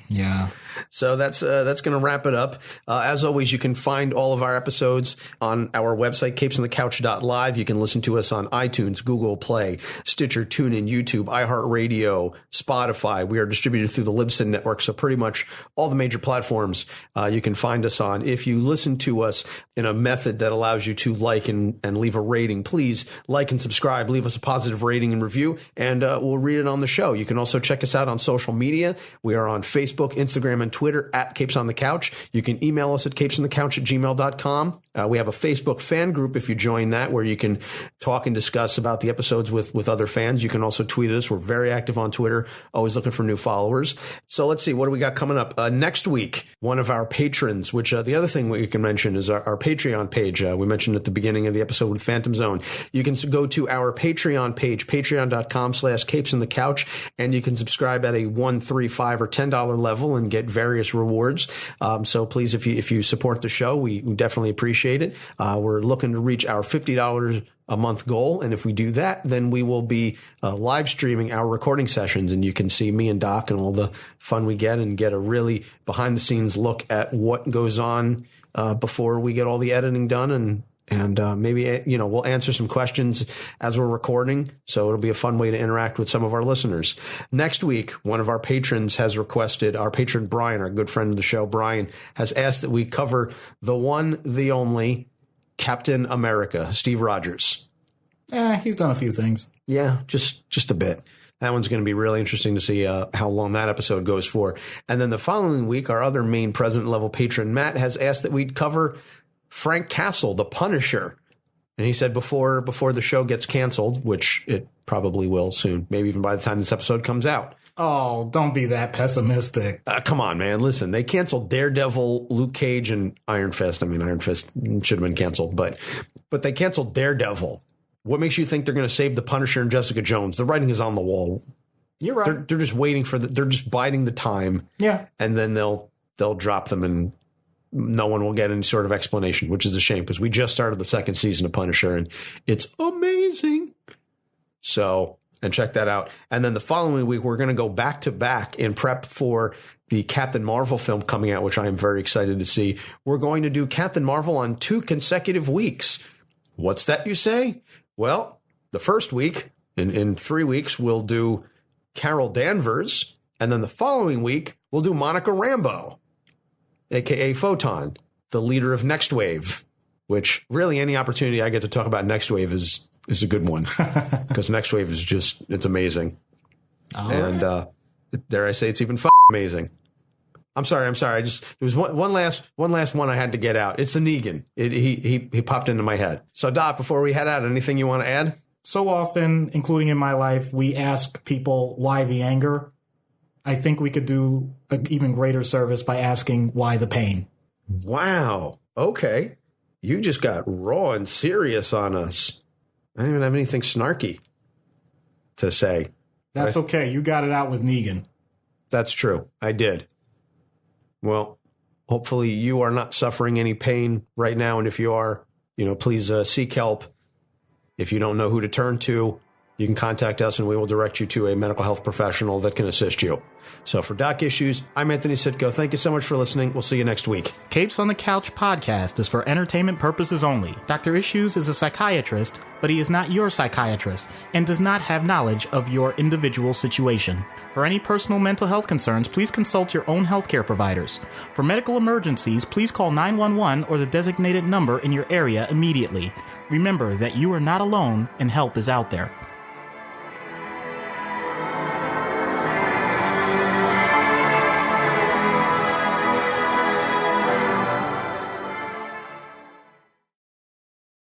Speaker 2: So that's going to wrap it up. As always, you can find all of our episodes on our website, capesonthecouch.live. You can listen to us on iTunes, Google Play, Stitcher, TuneIn, YouTube, iHeartRadio, Spotify. We are distributed through the Libsyn network, so pretty much all the major platforms you can find us on. If you listen to us in a method that allows you to like and leave a rating, please like and subscribe. Leave us a positive rating and review, and we'll read it on the show. You can also check us out on social media. We are on Facebook, Instagram, and Twitter at Capes on the Couch. You can email us at capesonthecouch@gmail.com. We have a Facebook fan group if you join that, where you can talk and discuss about the episodes with other fans. You can also tweet us. We're very active on Twitter, always looking for new followers. So let's see, what do we got coming up? Next week, one of our patrons, which the other thing we can mention is our Patreon page. We mentioned at the beginning of the episode with Phantom Zone. You can go to our Patreon page, patreon.com/capesinthecouch, and you can subscribe at a $1, $3, $5, or $10 level and get various rewards. So please, if you support the show, we definitely appreciate it. We're looking to reach our $50 a month goal. And if we do that, then we will be live streaming our recording sessions, and you can see me and Doc and all the fun we get and get a really behind the scenes look at what goes on before we get all the editing done, and maybe, we'll answer some questions as we're recording. So it'll be a fun way to interact with some of our listeners. Next week, one of our patrons has requested, our patron Brian, our good friend of the show, Brian, has asked that we cover the one, the only Captain America, Steve Rogers.
Speaker 1: He's done a few things.
Speaker 2: Yeah, just a bit. That one's going to be really interesting to see how long that episode goes for. And then the following week, our other main president level patron, Matt, has asked that we cover Frank Castle, the Punisher. And he said before the show gets canceled, which it probably will soon, maybe even by the time this episode comes out.
Speaker 1: Oh, don't be that pessimistic.
Speaker 2: Come on, man. Listen, they canceled Daredevil, Luke Cage, and Iron Fist. I mean, Iron Fist should have been canceled, but they canceled Daredevil. What makes you think they're going to save the Punisher and Jessica Jones? The writing is on the wall.
Speaker 1: You're right.
Speaker 2: They're just waiting they're just biding the time.
Speaker 1: Yeah.
Speaker 2: And then they'll drop them, and no one will get any sort of explanation, which is a shame, because we just started the second season of Punisher and it's amazing. So, and check that out. And then the following week, we're going to go back to back in prep for the Captain Marvel film coming out, which I am very excited to see. We're going to do Captain Marvel on 2 consecutive weeks. What's that, you say? Well, the first week, in 3 weeks, we'll do Carol Danvers. And then the following week, we'll do Monica Rambeau, a.k.a. Photon, the leader of Next Wave, which really any opportunity I get to talk about Next Wave is a good one, because Next Wave is just, it's amazing. All and right. Dare I say it's even amazing. I'm sorry. There was one last one I had to get out. It's the Negan. He popped into my head. So Doc, before we head out, anything you want to add?
Speaker 1: So often, including in my life, we ask people why the anger. I think we could do an even greater service by asking why the pain.
Speaker 2: Wow. Okay. You just got raw and serious on us. I don't even have anything snarky to say.
Speaker 1: That's okay. You got it out with Negan.
Speaker 2: That's true. I did. Well, hopefully you are not suffering any pain right now. And if you are, please seek help. If you don't know who to turn to, you can contact us and we will direct you to a mental health professional that can assist you. So for Doc Issues, I'm Anthony Sitko. Thank you so much for listening. We'll see you next week.
Speaker 1: Capes on the Couch podcast is for entertainment purposes only. Dr. Issues is a psychiatrist, but he is not your psychiatrist and does not have knowledge of your individual situation. For any personal mental health concerns, please consult your own healthcare providers. For medical emergencies, please call 911 or the designated number in your area immediately. Remember that you are not alone and help is out there.